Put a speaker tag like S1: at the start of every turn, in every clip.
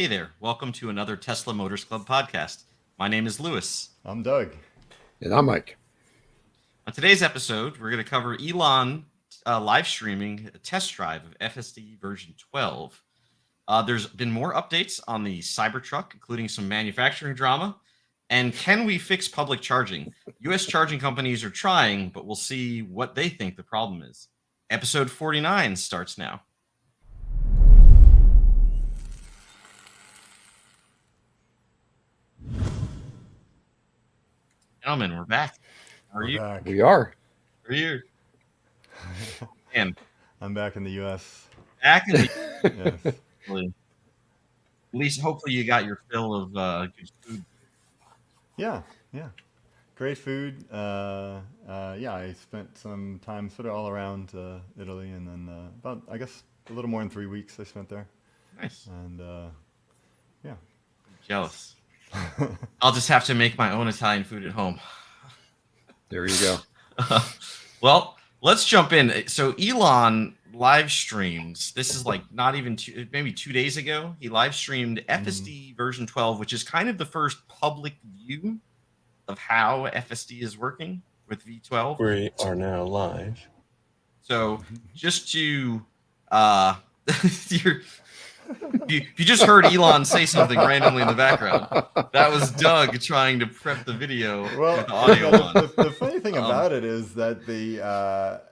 S1: Hey there, welcome to another Tesla Motors Club podcast. My name is Lewis.
S2: I'm Doug.
S3: And I'm Mike.
S1: On today's episode, we're going to cover Elon live streaming a test drive of FSD version 12. There's been more updates on the Cybertruck, including some manufacturing drama. And can we fix public charging? US charging companies are trying, but we'll see what they think the problem is. Episode 49 starts now. Gentlemen, we're back. How are you?
S2: Back.
S3: We are.
S1: How are you? And
S2: I'm back in the U.S.
S1: back in the
S2: Yes.
S1: at least hopefully you got your fill of good food.
S2: Yeah. Great food. I spent some time sort of all around Italy, and then about, I guess, a little more than 3 weeks I spent there.
S1: Nice.
S2: And yeah.
S1: Jealous. I'll just have to make my own Italian food at home.
S3: There you go.
S1: Well, let's jump in. So Elon live streams. This is like not even maybe 2 days ago. He live streamed FSD version 12, which is kind of the first public view of how FSD is working with V12.
S4: We are now live.
S1: So just to you just heard Elon say something randomly in the background. That was Doug trying to prep the video with the audio on.
S2: The funny thing about it is that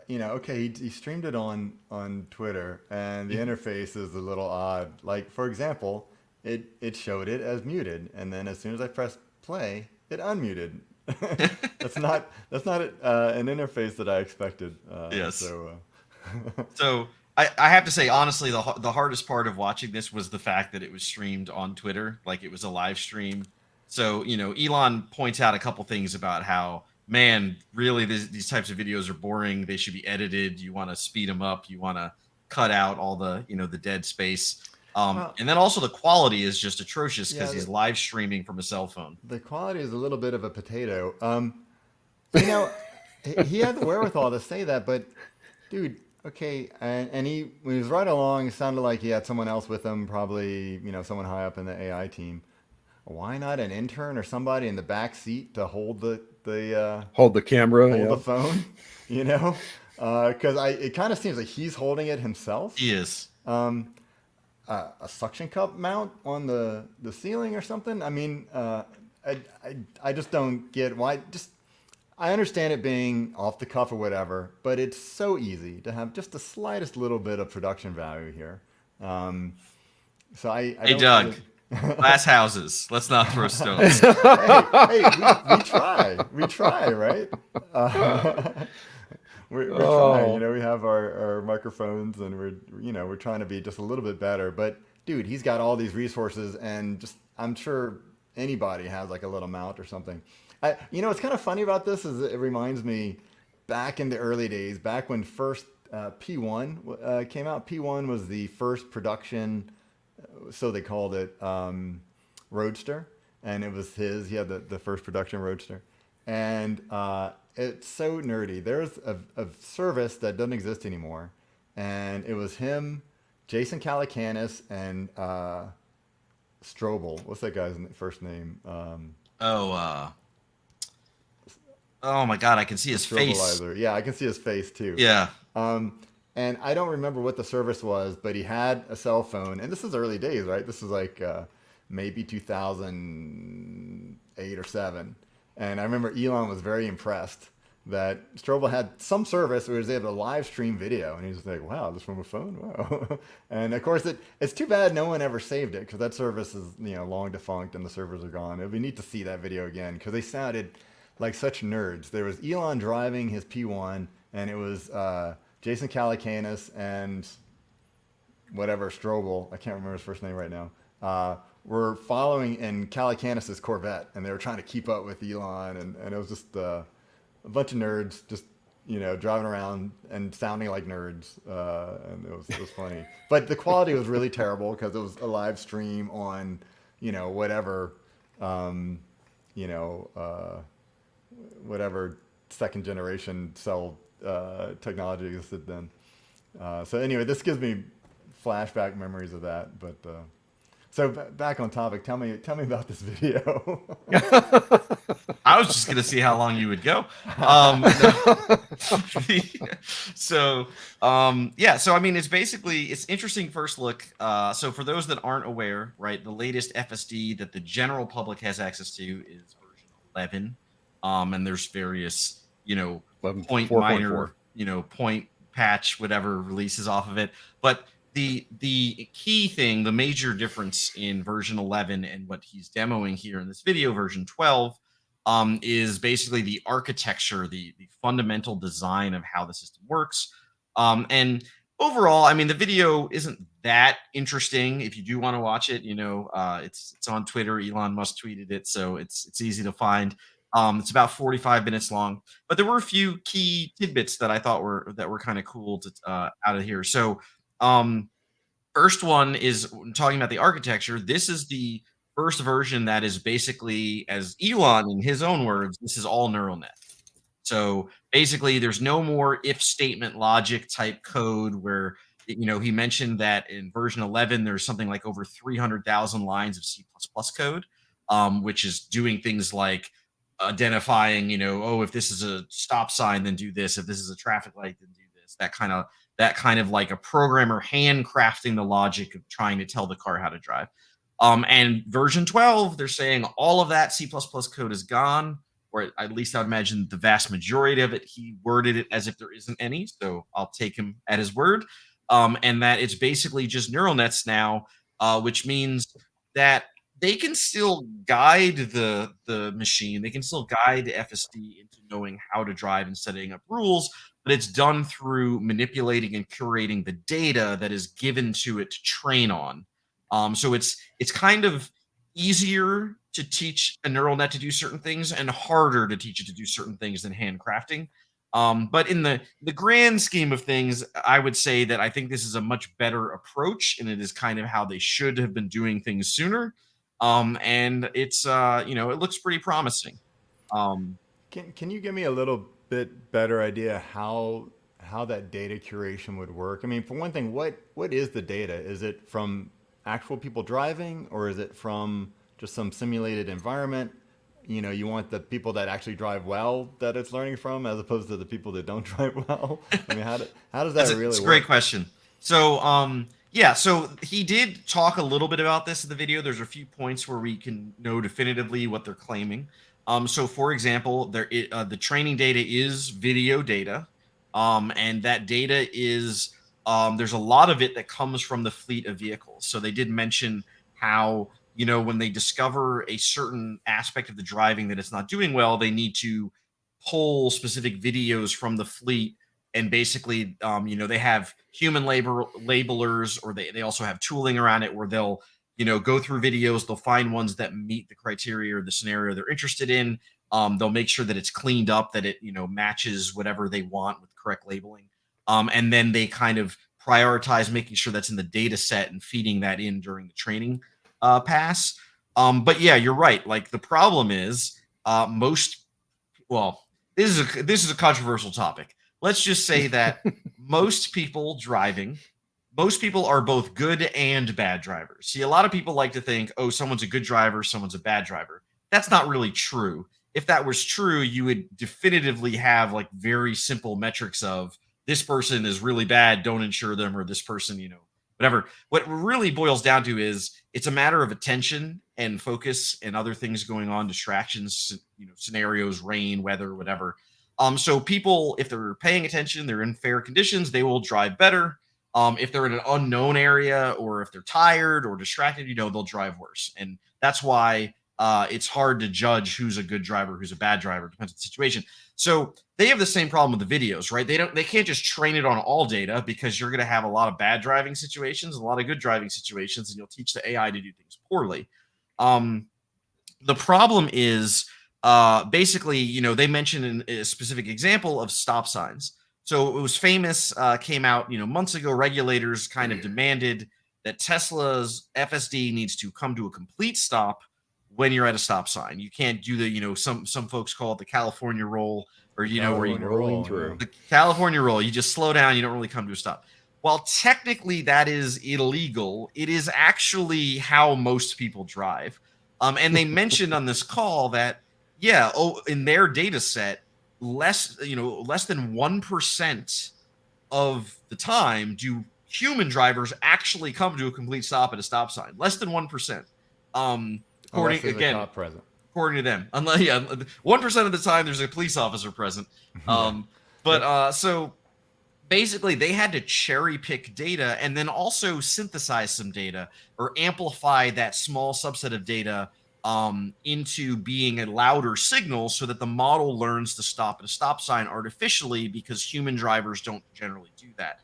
S2: he streamed it on Twitter, and the interface is a little odd. Like, for example, it showed it as muted, and then as soon as I pressed play, it unmuted. That's not an interface that I expected.
S1: Yes. So I have to say, honestly, the hardest part of watching this was the fact that it was streamed on Twitter, like it was a live stream. So, Elon points out a couple things about how, man, really these types of videos are boring. They should be edited. You want to speed them up. You want to cut out all the, the dead space. And then also the quality is just atrocious because he's live streaming from a cell phone.
S2: The quality is a little bit of a potato. He had the wherewithal to say that, but dude, okay, and when he was right along, it sounded like he had someone else with him, probably, someone high up in the AI team. Why not an intern or somebody in the back seat to hold the
S3: camera,
S2: hold the phone, Because it kind of seems like he's holding it himself.
S1: He is.
S2: A suction cup mount on the ceiling or something. I mean, I just don't get why. I understand it being off the cuff or whatever, but it's so easy to have just the slightest little bit of production value here.
S1: Hey, Doug, glass houses. Let's not throw stones.
S2: hey, we try, right? We're trying. We have our microphones, and we're trying to be just a little bit better. But dude, he's got all these resources, and I'm sure anybody has like a little mount or something. What's kind of funny about this is it reminds me back in the early days, back when first P1 came out. P1 was the first production, so they called it, Roadster, and it was his. He had the first production Roadster, and it's so nerdy. There's a service that doesn't exist anymore, and it was him, Jason Calacanis, and Strobel. What's that guy's first name?
S1: Oh my God, I can see his face.
S2: Yeah, I can see his face too.
S1: Yeah.
S2: And I don't remember what the service was, but he had a cell phone, and this is early days, right? This is like maybe 2008 or 7. And I remember Elon was very impressed that Strobel had some service where he was able to live stream video, and he was like, "Wow, this from a phone, wow!" And of course, it's too bad no one ever saved it because that service is long defunct and the servers are gone. It would be neat to see that video again because they sounded like such nerds. There was Elon driving his P1, and it was Jason Calacanis and whatever Strobel, I can't remember his first name right now, were following in Calacanis' Corvette, and they were trying to keep up with Elon, and it was just a bunch of nerds just driving around and sounding like nerds, and it was funny. But the quality was really terrible because it was a live stream on whatever second generation cell technology existed then. So anyway, this gives me flashback memories of that. But So back on topic. Tell me about this video.
S1: I was just gonna see how long you would go. So yeah, so I mean, it's interesting first look. So for those that aren't aware, right, the latest FSD that the general public has access to is version 11. And there's various,
S3: 11,
S1: point
S3: 4.4.
S1: minor, point patch, whatever releases off of it. But the key thing, the major difference in version 11 and what he's demoing here in this video, version 12, is basically the architecture, the fundamental design of how the system works. And overall, I mean, the video isn't that interesting. If you do want to watch it, it's on Twitter. Elon Musk tweeted it, so it's easy to find. It's about 45 minutes long, but there were a few key tidbits that I thought were kind of cool to out of here. So, first one is talking about the architecture. This is the first version that is basically, as Elon in his own words, this is all neural net. So basically, there's no more if statement logic type code where, he mentioned that in version 11, there's something like over 300,000 lines of C++ code, which is doing things like identifying, oh, if this is a stop sign, then do this. If this is a traffic light, then do this. That kind of like a programmer handcrafting the logic of trying to tell the car how to drive. And version 12, they're saying all of that C++ code is gone, or at least I would imagine the vast majority of it. He worded it as if there isn't any, so I'll take him at his word. And that it's basically just neural nets now, which means that they can still guide the machine. They can still guide the FSD into knowing how to drive and setting up rules, but it's done through manipulating and curating the data that is given to it to train on. So it's kind of easier to teach a neural net to do certain things and harder to teach it to do certain things than handcrafting. But in the grand scheme of things, I would say that I think this is a much better approach, and it is kind of how they should have been doing things sooner. And it's it looks pretty promising.
S2: Can you give me a little bit better idea how that data curation would work? I mean, for one thing, what is the data? Is it from actual people driving, or is it from just some simulated environment? You want the people that actually drive well that it's learning from, as opposed to the people that don't drive well. I mean, how does that really work?
S1: It's a great question. So, yeah, so he did talk a little bit about this in the video. There's a few points where we can know definitively what they're claiming. So, for example, the training data is video data, and that data is there's a lot of it that comes from the fleet of vehicles. So they did mention how, when they discover a certain aspect of the driving that it's not doing well, they need to pull specific videos from the fleet. And basically, they have human labelers, or they also have tooling around it where they'll, go through videos. They'll find ones that meet the criteria or the scenario they're interested in. They'll make sure that it's cleaned up, that it, matches whatever they want with correct labeling. And then they kind of prioritize making sure that's in the data set and feeding that in during the training pass. But yeah, you're right. Like, the problem is this is a controversial topic. Let's just say that most people are both good and bad drivers. See, a lot of people like to think, oh, someone's a good driver, someone's a bad driver. That's not really true. If that was true, you would definitively have like very simple metrics of this person is really bad, don't insure them, or this person, whatever. What it really boils down to is it's a matter of attention and focus and other things going on, distractions, scenarios, rain, weather, whatever. So people, if they're paying attention, they're in fair conditions, they will drive better. If they're in an unknown area, or if they're tired or distracted, they'll drive worse. And that's why it's hard to judge who's a good driver, who's a bad driver, depends on the situation. So they have the same problem with the videos, right? They can't just train it on all data, because you're going to have a lot of bad driving situations, a lot of good driving situations, and you'll teach the AI to do things poorly. The problem is, basically, they mentioned a specific example of stop signs. So it was famous, came out, months ago. Regulators kind of demanded that Tesla's FSD needs to come to a complete stop when you're at a stop sign. You can't do the, some folks call it the California roll, or, where you
S3: rolling through.
S1: the California roll. You just slow down. You don't really come to a stop. while technically that is illegal, it is actually how most people drive. And they mentioned on this call that, yeah, in their data set, less than 1% of the time do human drivers actually come to a complete stop at a stop sign. Less than 1%.
S2: Unless
S1: According
S2: there's a
S1: again,
S2: cop present.
S1: according to them, unless 1% of the time there's a police officer present.
S2: Yeah.
S1: But
S2: Yep.
S1: so basically they had to cherry pick data and then also synthesize some data or amplify that small subset of data into being a louder signal so that the model learns to stop at a stop sign artificially because human drivers don't generally do that.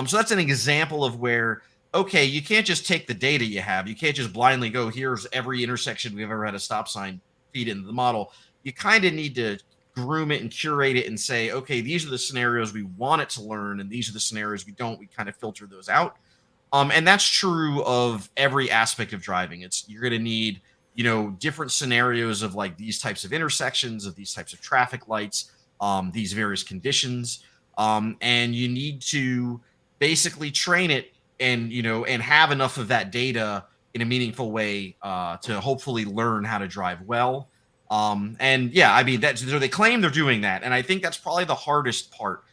S1: So that's an example of where, okay, you can't just take the data you have. You can't just blindly go, here's every intersection we've ever had a stop sign, feed into the model. You kind of need to groom it and curate it and say, okay, these are the scenarios we want it to learn, and these are the scenarios we don't. We kind of filter those out. And that's true of every aspect of driving. You're going to need, different scenarios of like these types of intersections, of these types of traffic lights, these various conditions, and you need to basically train it and have enough of that data in a meaningful way to hopefully learn how to drive well. And yeah, I mean so they claim they're doing that, and I think that's probably the hardest part.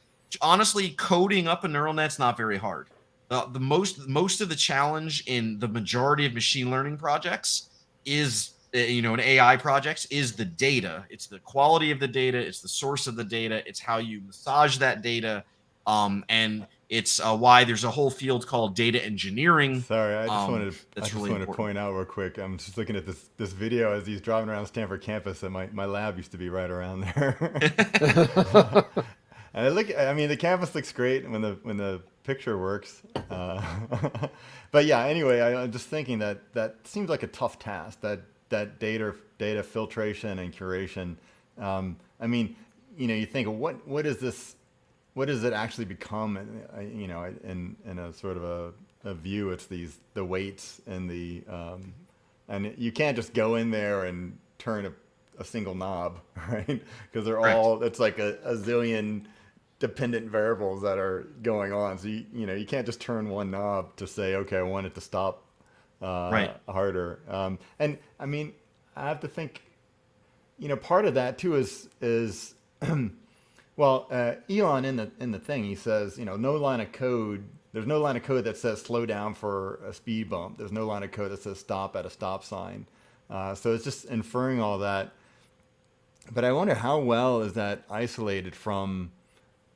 S1: Honestly, coding up a neural net's not very hard. The most of the challenge in the majority of machine learning projects is in AI projects is the data. It's the quality of the data. It's the source of the data. It's how you massage that data. And it's why there's a whole field called data engineering.
S2: Sorry, I just
S1: That's really
S2: wanted to
S1: important.
S2: point out real quick. I'm just looking at this video as he's driving around Stanford campus, and my lab used to be right around there. And the campus looks great when the picture works. But yeah, anyway, I'm just thinking that seems like a tough task. That data filtration and curation. You think, what is this? What does it actually become? In a sort of a view, it's the weights and and you can't just go in there and turn a single knob, right? Because it's like a zillion dependent variables that are going on. So you can't just turn one knob to say, okay, I want it to stop harder. And I mean, I have to think, part of that too is well, Elon in the thing, he says, no line of code. There's no line of code that says slow down for a speed bump. There's no line of code that says stop at a stop sign. So it's just inferring all that. But I wonder how well is that isolated from,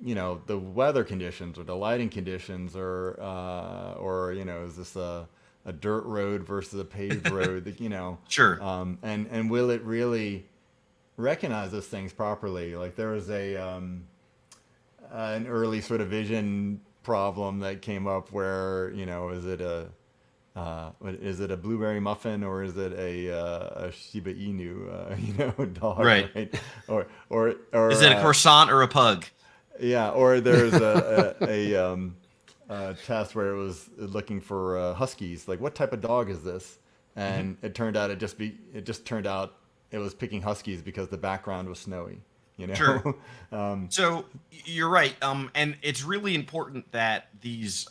S2: the weather conditions or the lighting conditions, or is this a dirt road versus a paved road?
S1: Sure.
S2: And will it really recognize those things properly? Like there was an early sort of vision problem that came up where is it a blueberry muffin or is it a Shiba Inu dog,
S1: right?
S2: Or
S1: is it a croissant or a pug?
S2: Yeah, or there's a test where it was looking for huskies. Like, what type of dog is this? And it turned out it was picking huskies because the background was snowy.
S1: Sure. So you're right, and it's really important that these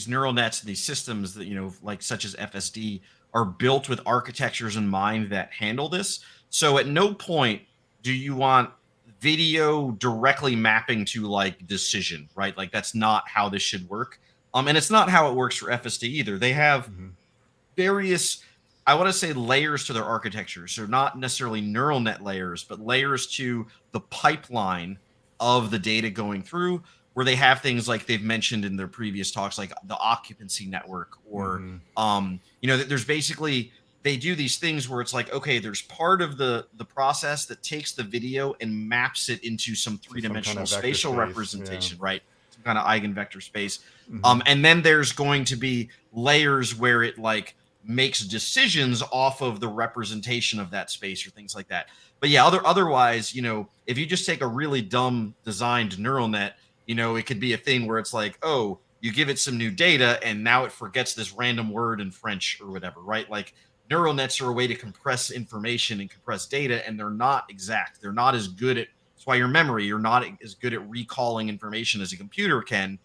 S1: neural nets, these systems that like such as FSD, are built with architectures in mind that handle this. So at no point do you want video directly mapping to like decision, right? Like that's not how this should work. And it's not how it works for FSD either. They have various, I want to say, layers to their architecture. So not necessarily neural net layers, but layers to the pipeline of the data going through, where they have things like they've mentioned in their previous talks, like the occupancy network, or there's basically, they do these things where it's like, okay, there's part of the process that takes the video and maps it into some three-dimensional spatial representation, right? Some kind of eigenvector space. And then there's going to be layers where it like makes decisions off of the representation of that space or things like that. But yeah, otherwise, if you just take a really dumb designed neural net, it could be a thing where it's like, oh, you give it some new data and now it forgets this random word in French or whatever, right? Like, neural nets are a way to compress information and compress data, and they're not exact. They're not as good at, that's why your memory, you're not as good at recalling information as a computer can.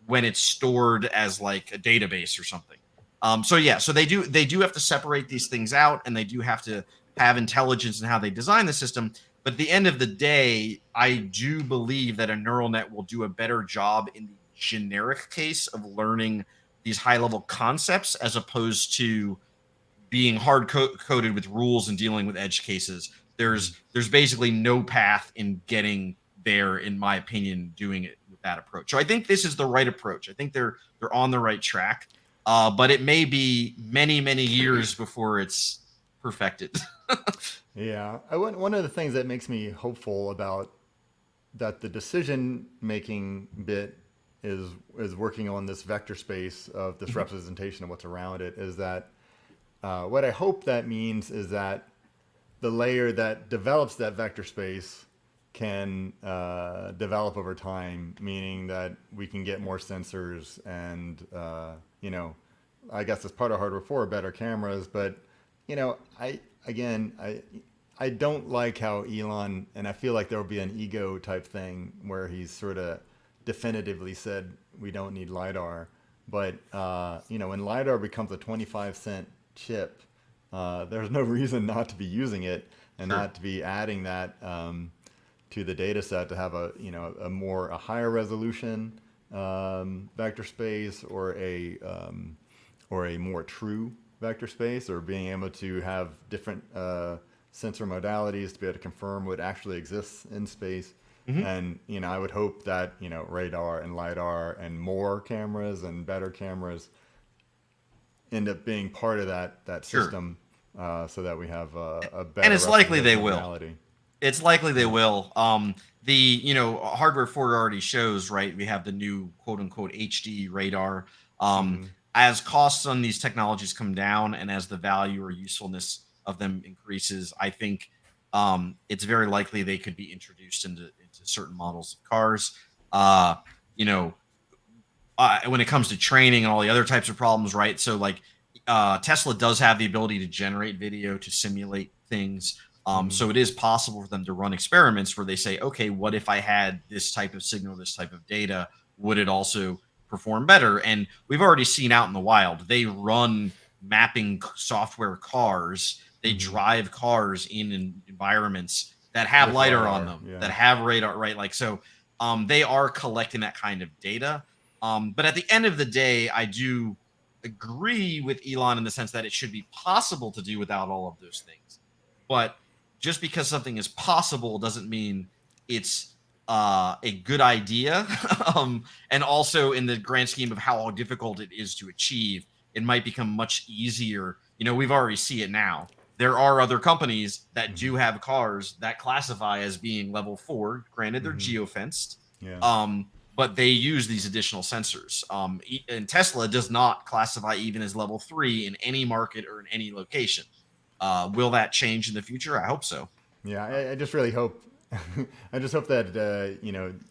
S1: when it's stored as like a database or something. So yeah, so they do have to separate these things out, and they do have to have intelligence in how they design the system. But at the end of the day, I do believe that a neural net will do a better job in the generic case of learning these high level concepts as opposed to being coded with rules and dealing with edge cases. There's basically no path in getting there, in my opinion, doing it with that approach. So I think this is the right approach. I think they're on the right track. But it may be many years before it's perfected.
S2: Yeah, one of the things that makes me hopeful about that the decision making bit is working on this vector space of this representation of what's around it is that what I hope that means is that the layer that develops that vector space can develop over time, meaning that we can get more sensors and, I guess it's part of hardware for better cameras. But, I don't like how Elon, and I feel like there will be an ego type thing where he's sort of definitively said we don't need LiDAR. But, when LiDAR becomes a 25-cent chip, there's no reason not to be using it and not to be adding that to the data set to have a higher resolution vector space or a more true vector space, or being able to have different sensor modalities to be able to confirm what actually exists in space. And I would hope that radar and LiDAR and more cameras and better cameras end up being part of that system, so that we have a better.
S1: And it's likely they will.
S2: reality.
S1: It's likely they will. The hardware for it already shows, right? We have the new quote unquote HD radar. As costs on these technologies come down and as the value or usefulness of them increases, I think it's very likely they could be introduced into certain models of cars. When it comes to training and all the other types of problems, right? So like Tesla does have the ability to generate video to simulate things. So it is possible for them to run experiments where they say, okay, what if I had this type of signal, this type of data? Would it also perform better? And we've already seen out in the wild, they run mapping software cars. They drive cars in environments that have LiDAR on them, that have radar, right? Like, so they are collecting that kind of data. But at the end of the day, I do agree with Elon in the sense that it should be possible to do without all of those things. But just because something is possible doesn't mean it's a good idea. And also in the grand scheme of how difficult it is to achieve, it might become much easier. We've already see it now. There are other companies that do have cars that classify as being level 4. Granted, they're geofenced. But they use these additional sensors. And Tesla does not classify even as level 3 in any market or in any location. Will that change in the future? I hope so.
S2: Yeah, I just really hope. I just hope that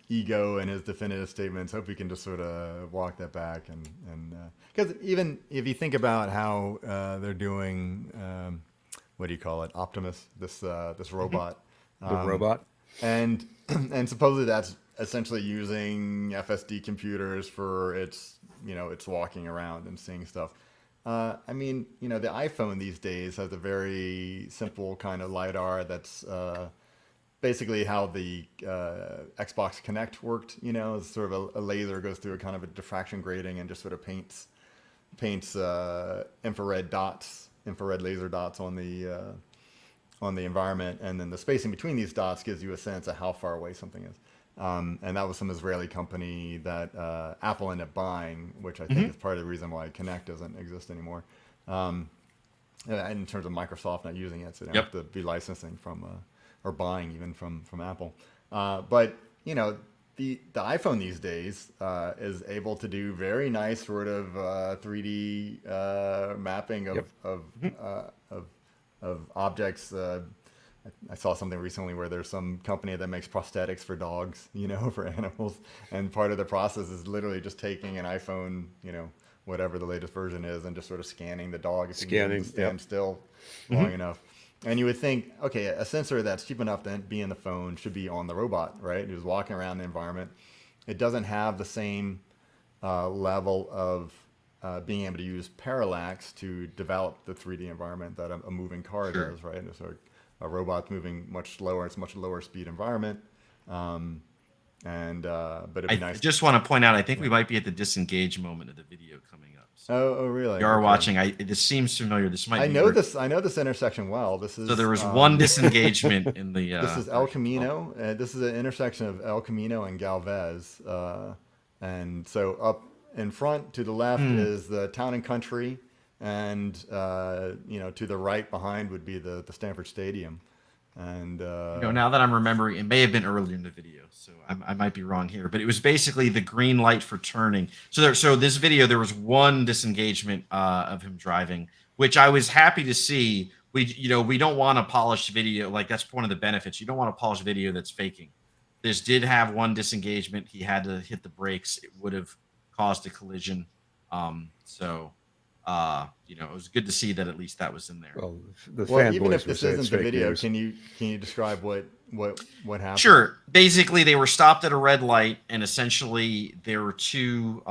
S2: ego and his definitive statements. Hope we can just sort of walk that back, and because even if you think about how they're doing, what do you call it, Optimus, this robot,
S3: The robot,
S2: and supposedly that's essentially using FSD computers for its walking around and seeing stuff. The iPhone these days has a very simple kind of LiDAR that's basically how the Xbox Connect worked. It's sort of a laser goes through a kind of a diffraction grating and just sort of paints infrared laser dots on the environment, and then the spacing between these dots gives you a sense of how far away something is. And that was some Israeli company that Apple ended up buying, which I think is part of the reason why Connect doesn't exist anymore. In terms of Microsoft not using it, so they don't have to be licensing from or buying even from Apple. But the iPhone these days is able to do very nice sort of 3D mapping of objects. I saw something recently where there's some company that makes prosthetics for dogs, for animals, and part of the process is literally just taking an iPhone, whatever the latest version is, and just sort of scanning the dog if you can stand still long enough. And you would think, okay, a sensor that's cheap enough to be in the phone should be on the robot, right? Who's walking around the environment. It doesn't have the same level of being able to use parallax to develop the 3D environment that a moving car
S1: Sure.
S2: does, right? So a robot's moving much slower. It's a much lower speed environment. But it'd be
S1: I
S2: nice.
S1: just want to point out, I think
S2: Yeah.
S1: we might be at the disengage moment of the video coming up. So
S2: Oh, really?
S1: you are
S2: Okay.
S1: watching. This seems familiar. This might.
S2: I
S1: be
S2: know
S1: where-
S2: this. I know this intersection well. This is
S1: So there was one disengagement in the.
S2: This is El
S1: version.
S2: Camino. This is an intersection of El Camino and Galvez. And so up in front to the left is the Town and Country, and to the right behind would be the Stanford Stadium. And
S1: Now that I'm remembering, it may have been earlier in the video, so I might be wrong here, but it was basically the green light for turning. So this video, there was one disengagement of him driving, which I was happy to see. We don't want a polished video. Like, that's one of the benefits. You don't want a polished video that's faking. This did have one disengagement. He had to hit the brakes. It would have caused a collision. It was good to see that at least that was in there.
S3: Well, the
S2: well, even
S3: fanboys
S2: if
S3: would
S2: this
S3: say it's
S2: isn't the
S3: fake
S2: video,
S3: news.
S2: can you describe what happened?
S1: Sure. Basically, they were stopped at a red light, and essentially there were two,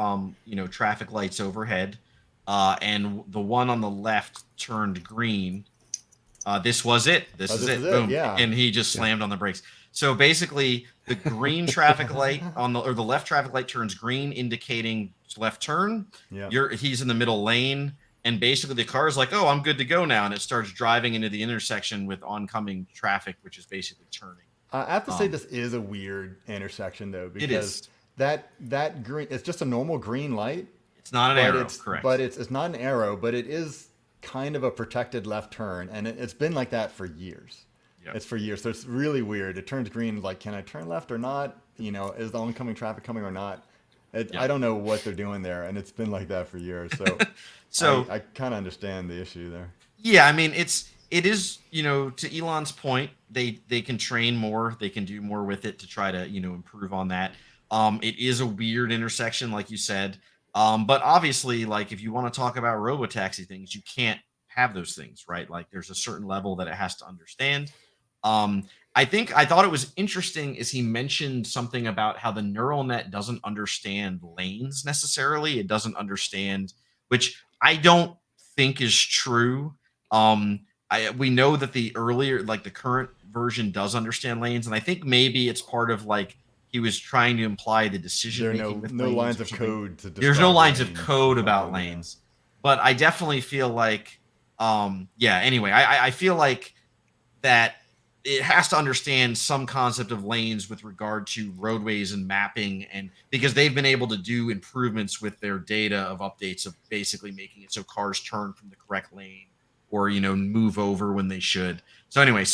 S1: traffic lights overhead, and the one on the left turned green. This was it. This is it. Boom.
S2: Yeah.
S1: And he just slammed on the brakes. So basically, the green traffic light the left traffic light turns green, indicating left turn.
S2: Yeah.
S1: He's in the middle lane, and basically the car is like, "Oh, I'm good to go now," and it starts driving into the intersection with oncoming traffic, which is basically turning.
S2: I have to say this is a weird intersection though, because
S1: It is.
S2: that green, it's just a normal green light.
S1: It's not an arrow, correct?
S2: But it's not an arrow, but it is kind of a protected left turn, and it's been like that for years.
S1: Yep.
S2: It's for years, so it's really weird. It turns green, like, can I turn left or not? Is the oncoming traffic coming or not? I don't know what they're doing there, and it's been like that for years. So, I kind of understand the issue there.
S1: Yeah, I mean, it is, to Elon's point, they can train more, they can do more with it to try to, improve on that. It is a weird intersection, like you said. But obviously, like, if you want to talk about robotaxi things, you can't have those things, right? Like, there's a certain level that it has to understand. I thought it was interesting is he mentioned something about how the neural net doesn't understand lanes necessarily. It doesn't understand, which I don't think is true. We know that the current version does understand lanes, and I think maybe it's part of, like, he was trying to imply the decision making.
S2: There are no lines of code to describe
S1: There's no lines of
S2: lanes.
S1: code about lanes, but I definitely feel like, anyway, I feel like that it has to understand some concept of lanes with regard to roadways and mapping, and because they've been able to do improvements with their data of updates of basically making it so cars turn from the correct lane or, move over when they should. So anyway,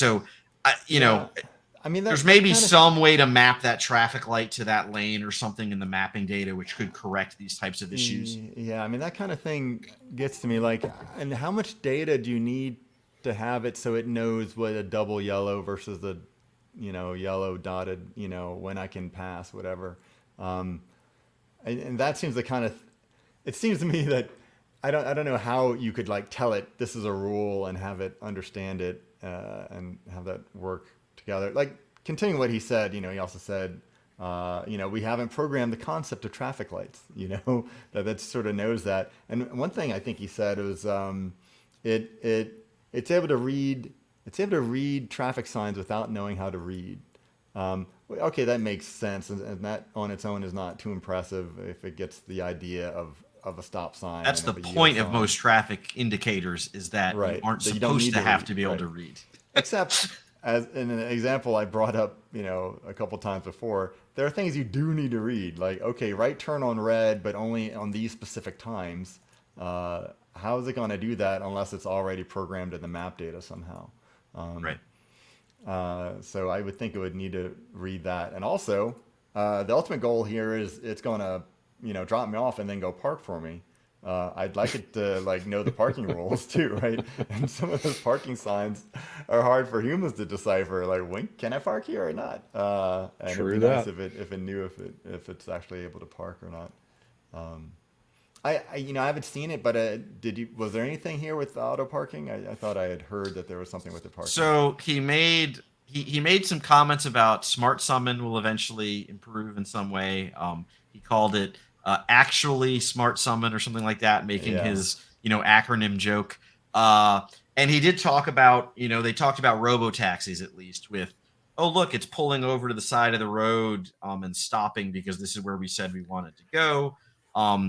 S2: I mean,
S1: there's maybe some way to map that traffic light to that lane or something in the mapping data, which could correct these types of issues.
S2: Yeah, I mean, that kind of thing gets to me. Like, and how much data do you need to have it so it knows what a double yellow versus the, yellow dotted, when I can pass, whatever. And that seems the kind of, it seems to me that I don't know how you could, like, tell it this is a rule and have it understand it and have that work together. Like, continuing what he said, he also said, we haven't programmed the concept of traffic lights, that sort of knows that. And one thing I think he said was it's able to read traffic signs without knowing how to read. Okay, that makes sense, and that on its own is not too impressive if it gets the idea of a stop sign.
S1: That's the point of most traffic indicators, is that you aren't supposed to have to be able to read.
S2: Except, as in an example I brought up, a couple times before, there are things you do need to read. Like, okay, right turn on red, but only on these specific times. How is it going to do that unless it's already programmed in the map data somehow?
S1: Right.
S2: So I would think it would need to read that. And also, the ultimate goal here is it's going to, drop me off and then go park for me. I'd like it to, like, know the parking rules too, right? And some of those parking signs are hard for humans to decipher. Like, when can I park here or not? And
S3: True
S2: it'd be nice
S3: that.
S2: if it knew if it's actually able to park or not. I haven't seen it, but was there anything here with auto parking? I thought I had heard that there was something with the parking.
S1: So he made some comments about smart summon will eventually improve in some way. He called it actually Smart Summon or something like that, making
S2: Yeah.
S1: his acronym joke. And he did talk about, they talked about robo taxis at least with, oh look, it's pulling over to the side of the road and stopping because this is where we said we wanted to go.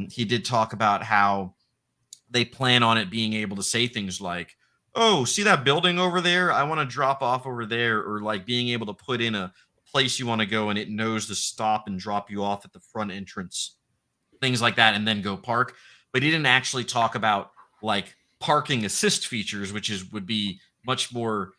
S1: He did talk about how they plan on it being able to say things like, "Oh, see that building over there? I want to drop off over there," or like being able to put in a place you want to go and it knows to stop and drop you off at the front entrance, things like that, and then go park. But he didn't actually talk about like parking assist features, which would be much more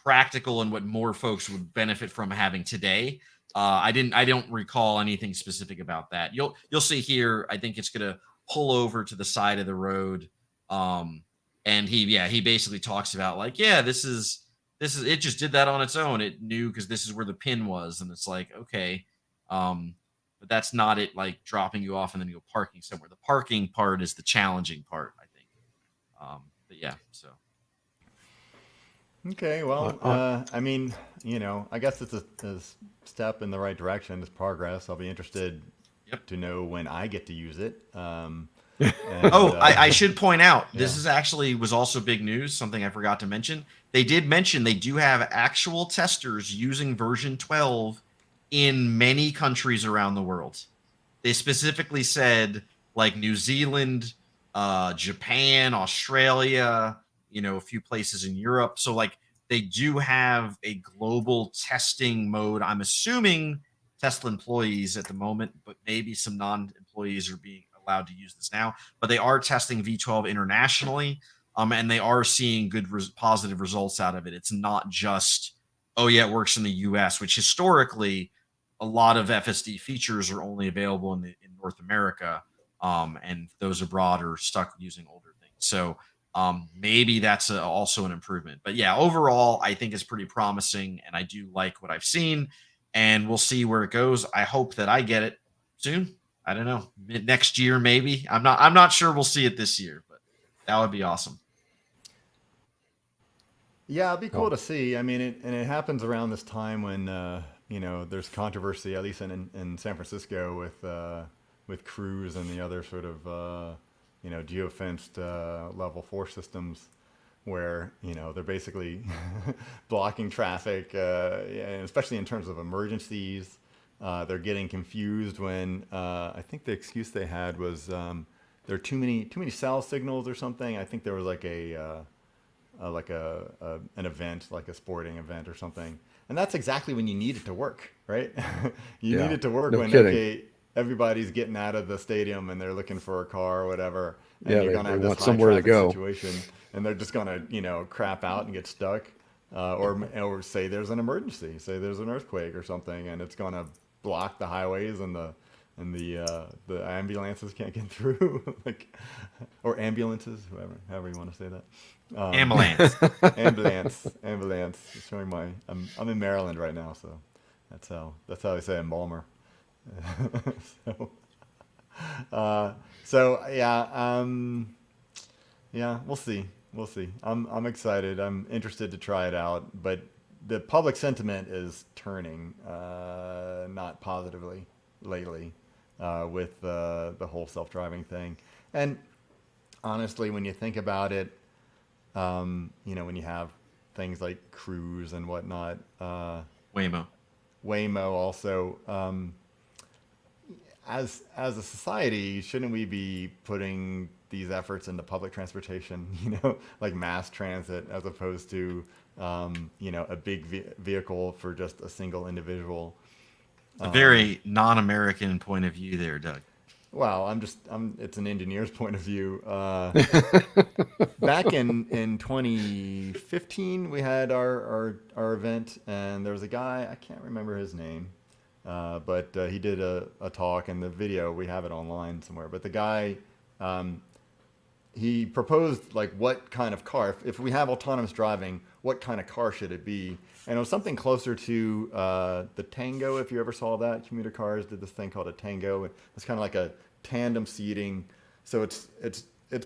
S1: practical and what more folks would benefit from having today. I don't recall anything specific about that. You'll see here. I think it's gonna pull over to the side of the road. And he basically talks about like, yeah, this is it just did that on its own. It knew because this is where the pin was, and it's like, okay. But that's not it like dropping you off and then you go parking somewhere. The parking part is the challenging part, I think. But yeah, so
S2: Okay, well, I mean, I guess it's a step in the right direction. It's progress. I'll be interested
S1: yep.
S2: to know when I get to use it.
S1: Oh, I should point out, this
S2: yeah.
S1: is actually was also big news, something I forgot to mention. They did mention they do have actual testers using version 12 in many countries around the world. They specifically said like New Zealand, Japan, Australia, a few places in Europe. So like they do have a global testing mode. I'm assuming Tesla employees at the moment, but maybe some non-employees are being allowed to use this now. But they are testing V12 internationally, and they are seeing good, positive results out of it. It's not just, oh yeah, it works in the U.S., which historically a lot of FSD features are only available in North America, and those abroad are stuck using older things. So maybe that's also an improvement. But yeah, overall, I think it's pretty promising, and I do like what I've seen, and we'll see where it goes. I hope that I get it soon. I don't know, next year maybe. I'm not sure we'll see it this year, but that would be awesome.
S2: Yeah, it'd be cool
S3: Oh,
S2: to see. I mean, it happens around this time when there's controversy, at least in San Francisco, with Cruise and the other sort of geofenced level 4 systems, where they're basically blocking traffic, and especially in terms of emergencies. They're getting confused when I think the excuse they had was there are too many cell signals or something. I think there was like an event, like a sporting event or something, and that's exactly when you need it to work, right? You need
S3: yeah.
S2: it to work
S3: No
S2: when
S3: kidding.
S2: everybody's getting out of the stadium and they're looking for a car or whatever, and
S3: Yeah,
S2: you're
S3: they,
S2: gonna
S3: they
S2: have this
S3: want
S2: high
S3: somewhere to
S2: traffic
S3: go.
S2: situation, and they're just gonna crap out and get stuck, or say there's an emergency, say there's an earthquake or something, and it's gonna block the highways and the ambulances can't get through, like, or ambulances, however you want to say that. Um,
S1: Ambulance.
S2: ambulance. Showing I'm in Maryland right now, so that's how they say it in Balmer. so, yeah, we'll see. I'm excited. I'm interested to try it out, but the public sentiment is turning not positively lately with the whole self-driving thing. And honestly, when you think about it, when you have things like Cruise and whatnot,
S1: Waymo.
S2: Waymo also, as a society, shouldn't we be putting these efforts into public transportation, like mass transit, as opposed to, a big vehicle for just a single individual?
S1: A very non-American point of view there, Doug.
S2: Well, it's an engineer's point of view. Back in 2015, we had our event, and there was a guy, I can't remember his name, but he did a talk, and the video, we have it online somewhere. But the guy, he proposed like what kind of car, if we have autonomous driving, what kind of car should it be? And it was something closer to the Tango. If you ever saw that, commuter cars did this thing called a Tango. It's kind of like a tandem seating, so it's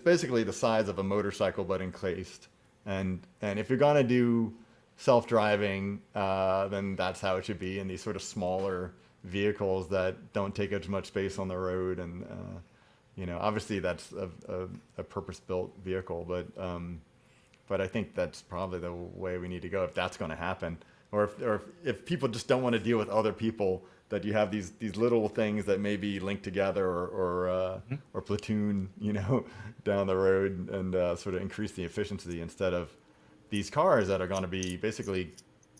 S2: basically the size of a motorcycle but encased. And if you're gonna do self-driving, then that's how it should be, in these sort of smaller vehicles that don't take as much space on the road, and obviously that's a purpose-built vehicle, but I think that's probably the way we need to go if that's going to happen, or if people just don't want to deal with other people, that you have these little things that maybe link together, or platoon, down the road, and sort of increase the efficiency instead of these cars that are going to be basically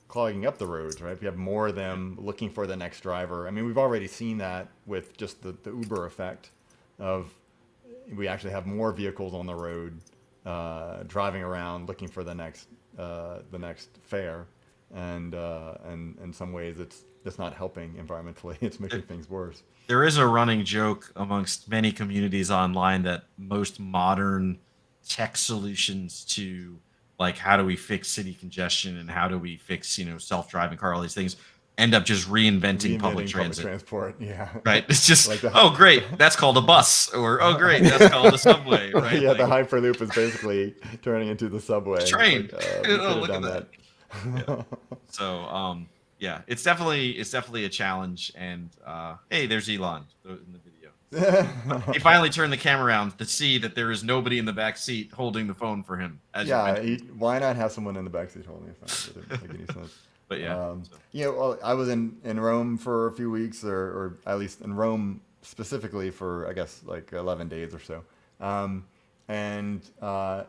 S2: clogging up the roads, right? If you have more of them looking for the next driver. I mean, we've already seen that with just the Uber effect of we actually have more vehicles on the road driving around looking for the next fare, and in some ways it's not helping environmentally. It's making things worse.
S1: There is a running joke amongst many communities online that most modern tech solutions to, like, how do we fix city congestion and how do we fix self-driving car, all these things, end up just reinventing public transit.
S2: Transport, yeah.
S1: Right. It's just
S2: Like
S1: oh great, that's called a bus, or oh great, that's called a subway. Right.
S2: Yeah, the Hyperloop is basically turning into the subway.
S1: Train.
S2: We could
S1: Oh,
S2: have
S1: look
S2: done
S1: at that. Yeah. So yeah, it's definitely a challenge. And hey, there's Elon in the video. He finally turned the camera around to see that there is nobody in the back seat holding the phone for him.
S2: Yeah, why not have someone in the backseat holding the phone? It doesn't make any sense.
S1: But yeah,
S2: well, I was in Rome for a few weeks, or at least in Rome specifically for, I guess, like 11 days or so. And the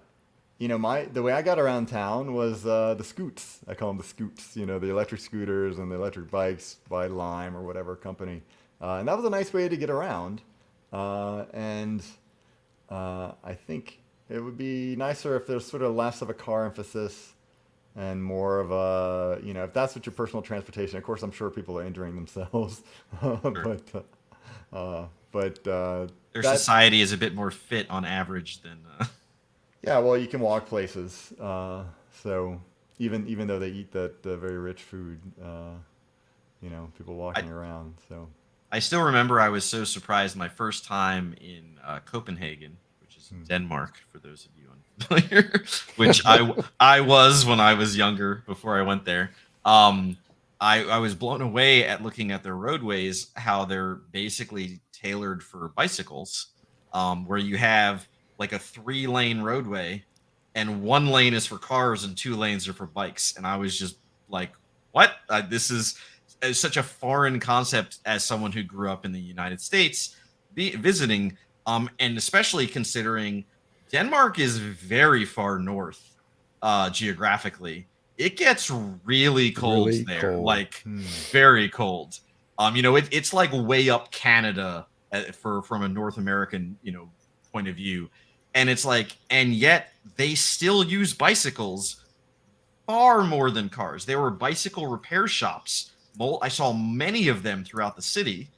S2: way I got around town was the scoots. I call them the scoots. The electric scooters and the electric bikes by Lime or whatever company. And that was a nice way to get around. And I think it would be nicer if there's sort of less of a car emphasis and more of a, if that's what your personal transportation. Of course, I'm sure people are injuring themselves,
S1: Sure.
S2: but
S1: their society is a bit more fit on average than.
S2: Yeah, well, you can walk places, so even though they eat that very rich food, people walking around. So
S1: I still remember I was so surprised my first time in Copenhagen, which is Denmark, for those of you unfamiliar, which I was when I was younger, before I went there. I was blown away at looking at their roadways, how they're basically tailored for bicycles, where you have like a 3-lane roadway, and 1 lane is for cars and 2 lanes are for bikes. And I was just like, what? This is such a foreign concept as someone who grew up in the United States visiting, and especially considering Denmark is very far north geographically. It gets really cold there, like very cold. It's like way up Canada from a North American, point of view. And it's like, and yet they still use bicycles far more than cars. There were bicycle repair shops. I saw many of them throughout the city.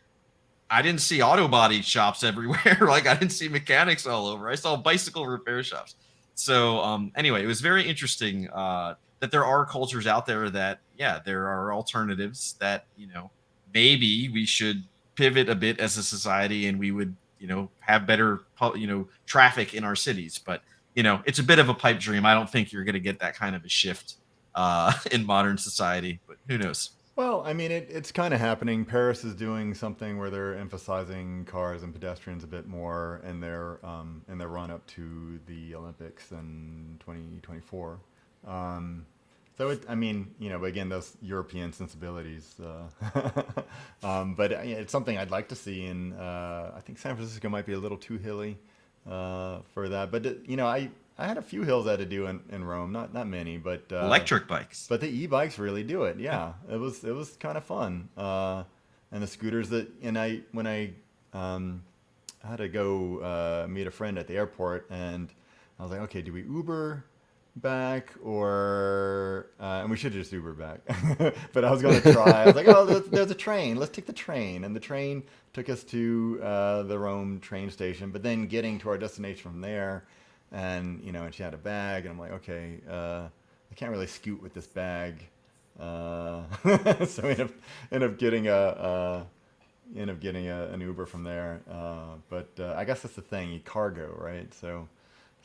S1: I didn't see auto body shops everywhere. Like, I didn't see mechanics all over. I saw bicycle repair shops. So anyway, it was very interesting that there are cultures out there that, yeah, there are alternatives that, maybe we should pivot a bit as a society, and we would, have better, traffic in our cities. But, it's a bit of a pipe dream. I don't think you're going to get that kind of a shift in modern society, but who knows?
S2: Well, I mean, it's kind of happening. Paris is doing something where they're emphasizing cars and pedestrians a bit more in their run up to the Olympics in 2024. So again, those European sensibilities. But it's something I'd like to see. And I think San Francisco might be a little too hilly for that. But I had a few hills I had to do in Rome, not many, but
S1: Electric bikes.
S2: But the e-bikes really do it. Yeah, it was kind of fun. And the scooters when I had to go meet a friend at the airport, and I was like, okay, do we Uber back and we should just Uber back. But I was going to try. I was like, oh, there's a train. Let's take the train. And the train took us to the Rome train station. But then getting to our destination from there, and and she had a bag, and I'm like, okay, I can't really scoot with this bag. So I end up getting an Uber from there. But I guess that's the thing, you cargo, right? So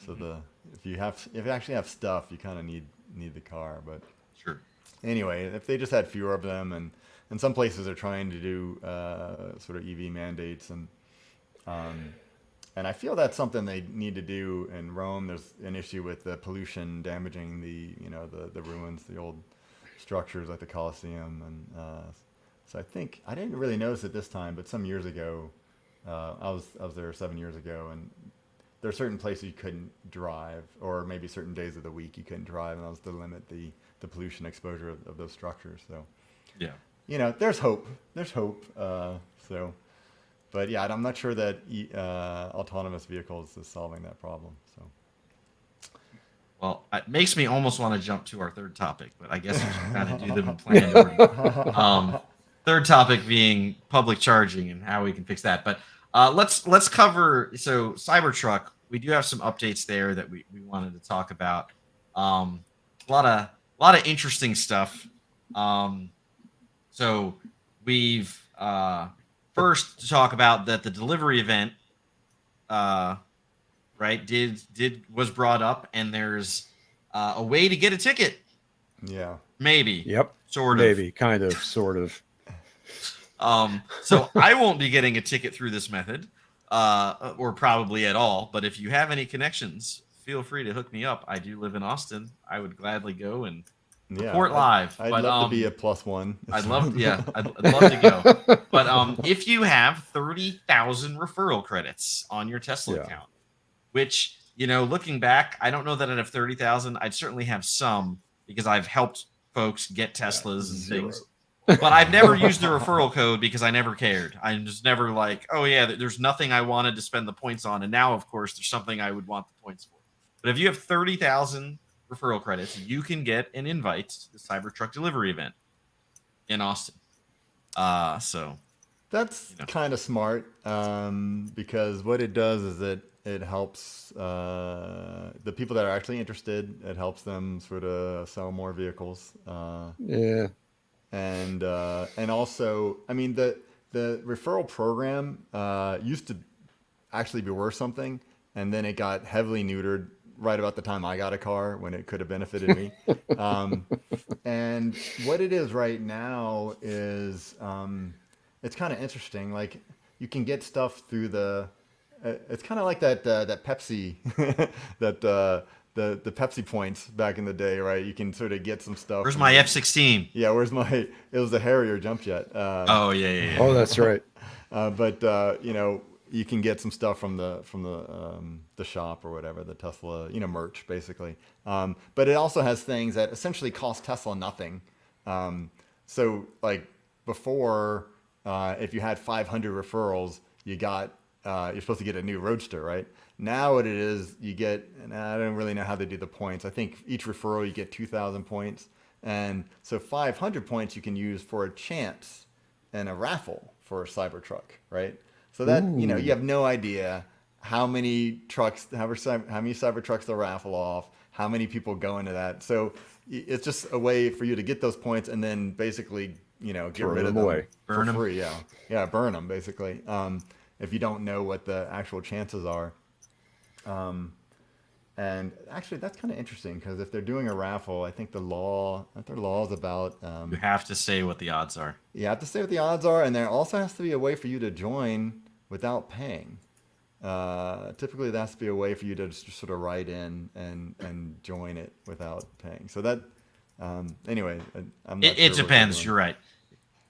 S2: if you actually have stuff, you kind of need the car. But
S1: sure.
S2: Anyway, if they just had fewer of them, and and some places are trying to do sort of EV mandates, and I feel that's something they need to do in Rome. There's an issue with the pollution damaging the ruins, the old structures like the Colosseum, and so I think I didn't really notice it this time, but some years ago, I was there 7 years ago, and there are certain places you couldn't drive, or maybe certain days of the week you couldn't drive, and that was to limit the pollution exposure of those structures. So
S1: Yeah.
S2: there's hope. There's hope. But yeah, I'm not sure that autonomous vehicles is solving that problem. So
S1: Well, it makes me almost want to jump to our third topic, but I guess we should kind of do them in planned order. Third topic being public charging and how we can fix that. But let's cover. So Cybertruck, we do have some updates there that we wanted to talk about. A lot of interesting stuff. So we've first to talk about that the delivery event, right, was brought up, and there's a way to get a ticket.
S2: yeah,
S1: Maybe.
S3: Yep.
S1: Sort of.
S3: Maybe. Kind of. Sort of.
S1: So I won't be getting a ticket through this method, or probably at all. But if you have any connections, feel free to hook me up. I do live in Austin. I would gladly go and report live.
S2: I'd love to be a +1.
S1: I'd love to go. But if you have 30,000 referral credits on your Tesla account, which, looking back, I don't know that I'd have 30,000. I'd certainly have some because I've helped folks get Teslas and things. But I've never used the referral code because I never cared. I'm just never like, oh yeah, there's nothing I wanted to spend the points on. And now, of course, there's something I would want the points for. But if you have 30,000 referral credits, you can get an invite to the Cybertruck delivery event in Austin. So
S2: that's kind of smart, because what it does is it helps the people that are actually interested. It helps them sort of sell more vehicles.
S3: Yeah.
S2: And also, I mean, the referral program used to actually be worth something, and then it got heavily neutered right about the time I got a car when it could have benefited me. And what it is right now is it's kind of interesting. Like, you can get stuff through it's kind of like that Pepsi the Pepsi points back in the day, right? You can sort of get some stuff.
S1: Where's my F-16?
S2: Yeah, it was the Harrier jump jet.
S1: Oh yeah.
S3: Oh, that's right.
S2: But you can get some stuff from the shop or whatever, the Tesla, merch basically. But it also has things that essentially cost Tesla nothing. So like before, if you had 500 referrals, you're supposed to get a new Roadster, right? Now what it is, you get, and I don't really know how they do the points. I think each referral you get 2,000 points. And so 500 points you can use for a chance in a raffle for a Cybertruck, right? So that, you have no idea how many Cybertrucks they'll raffle off, how many people go into that. So it's just a way for you to get those points and then basically, get rid of them
S3: away.
S1: Burn
S2: for
S1: them.
S2: free. Yeah, burn them basically. If you don't know what the actual chances are. And actually, that's kind of interesting because if they're doing a raffle, I think their law is about.
S1: You have to say what the odds are.
S2: You have to say what the odds are, and there also has to be a way for you to join without paying. Typically, there has to be a way for you to just sort of write in and join it without paying. So that, anyway, I'm not
S1: It
S2: sure
S1: depends. You're right.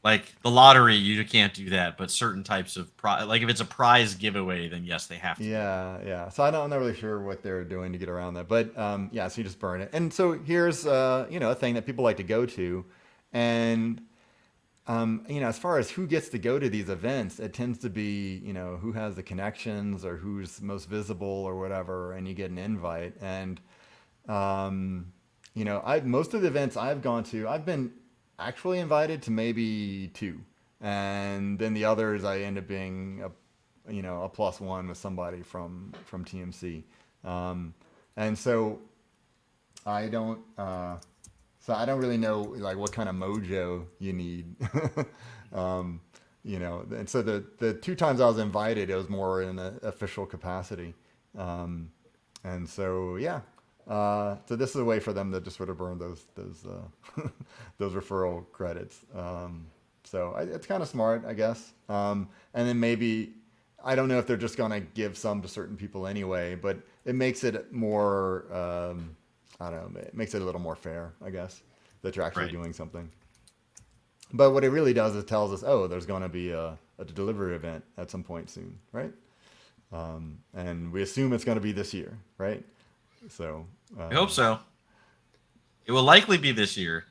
S1: Like the lottery, you can't do that, but certain types of like if it's a prize giveaway, then yes, they have to.
S2: Yeah. So I'm not really sure what they're doing to get around that, but so you just burn it. And so here's a thing that people like to go to, and as far as who gets to go to these events, it tends to be who has the connections or who's most visible or whatever, and you get an invite. And most of the events I've gone to, I've been actually invited to maybe 2, and then the others I end up being a +1 with somebody from TMC, and so I don't really know like what kind of mojo you need. And so the 2 times I was invited, it was more in an official capacity, and so so this is a way for them to just sort of burn those those referral credits. So it's kind of smart, I guess. And then maybe, I don't know if they're just going to give some to certain people anyway, but it makes it more, I don't know, it makes it a little more fair, I guess, that you're actually
S1: Right.
S2: doing something. But what it really does is tells us, oh, there's going to be a delivery event at some point soon, right? And we assume it's going to be this year, right? So,
S1: I hope so. It will likely be this year.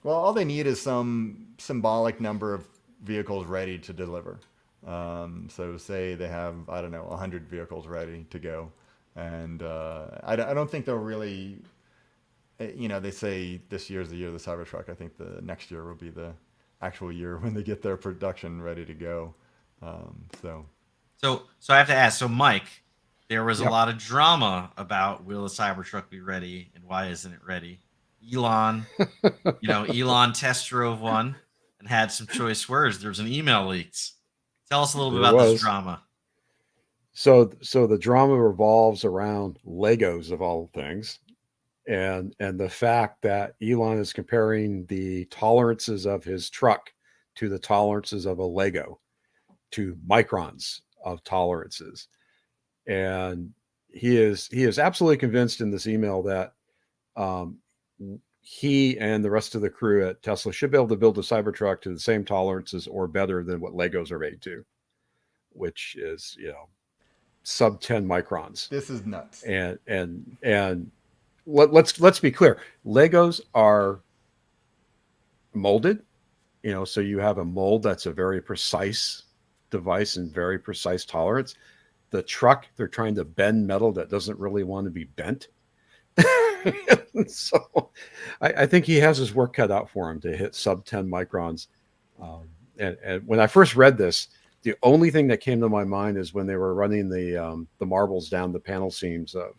S2: well, all they need is some symbolic number of vehicles ready to deliver. So say they have, I don't know, 100 vehicles ready to go. And I don't think they'll really, they say this year's the year of the Cybertruck. I think the next year will be the actual year when they get their production ready to go. So
S1: So I have to ask. So Mike, there was a
S3: Yep.
S1: lot of drama about will the Cybertruck be ready and why isn't it ready? Elon, Elon test drove one and had some choice words. There was an email leaked. Tell us a little bit
S3: There
S1: about this
S3: was.
S1: drama.
S3: So the drama revolves around Legos of all things, and the fact that Elon is comparing the tolerances of his truck to the tolerances of a Lego, to microns of tolerances. And he is absolutely convinced in this email that um, he and the rest of the crew at Tesla should be able to build a Cybertruck to the same tolerances or better than what Legos are made to, which is sub 10 microns.
S2: this is nuts.
S3: And let's be clear. Legos are molded, so you have a mold that's a very precise device and very precise tolerance. The truck, they're trying to bend metal that doesn't really want to be bent. So I think he has his work cut out for him to hit sub 10 microns. And when I first read this, the only thing that came to my mind is when they were running the marbles down the panel seams of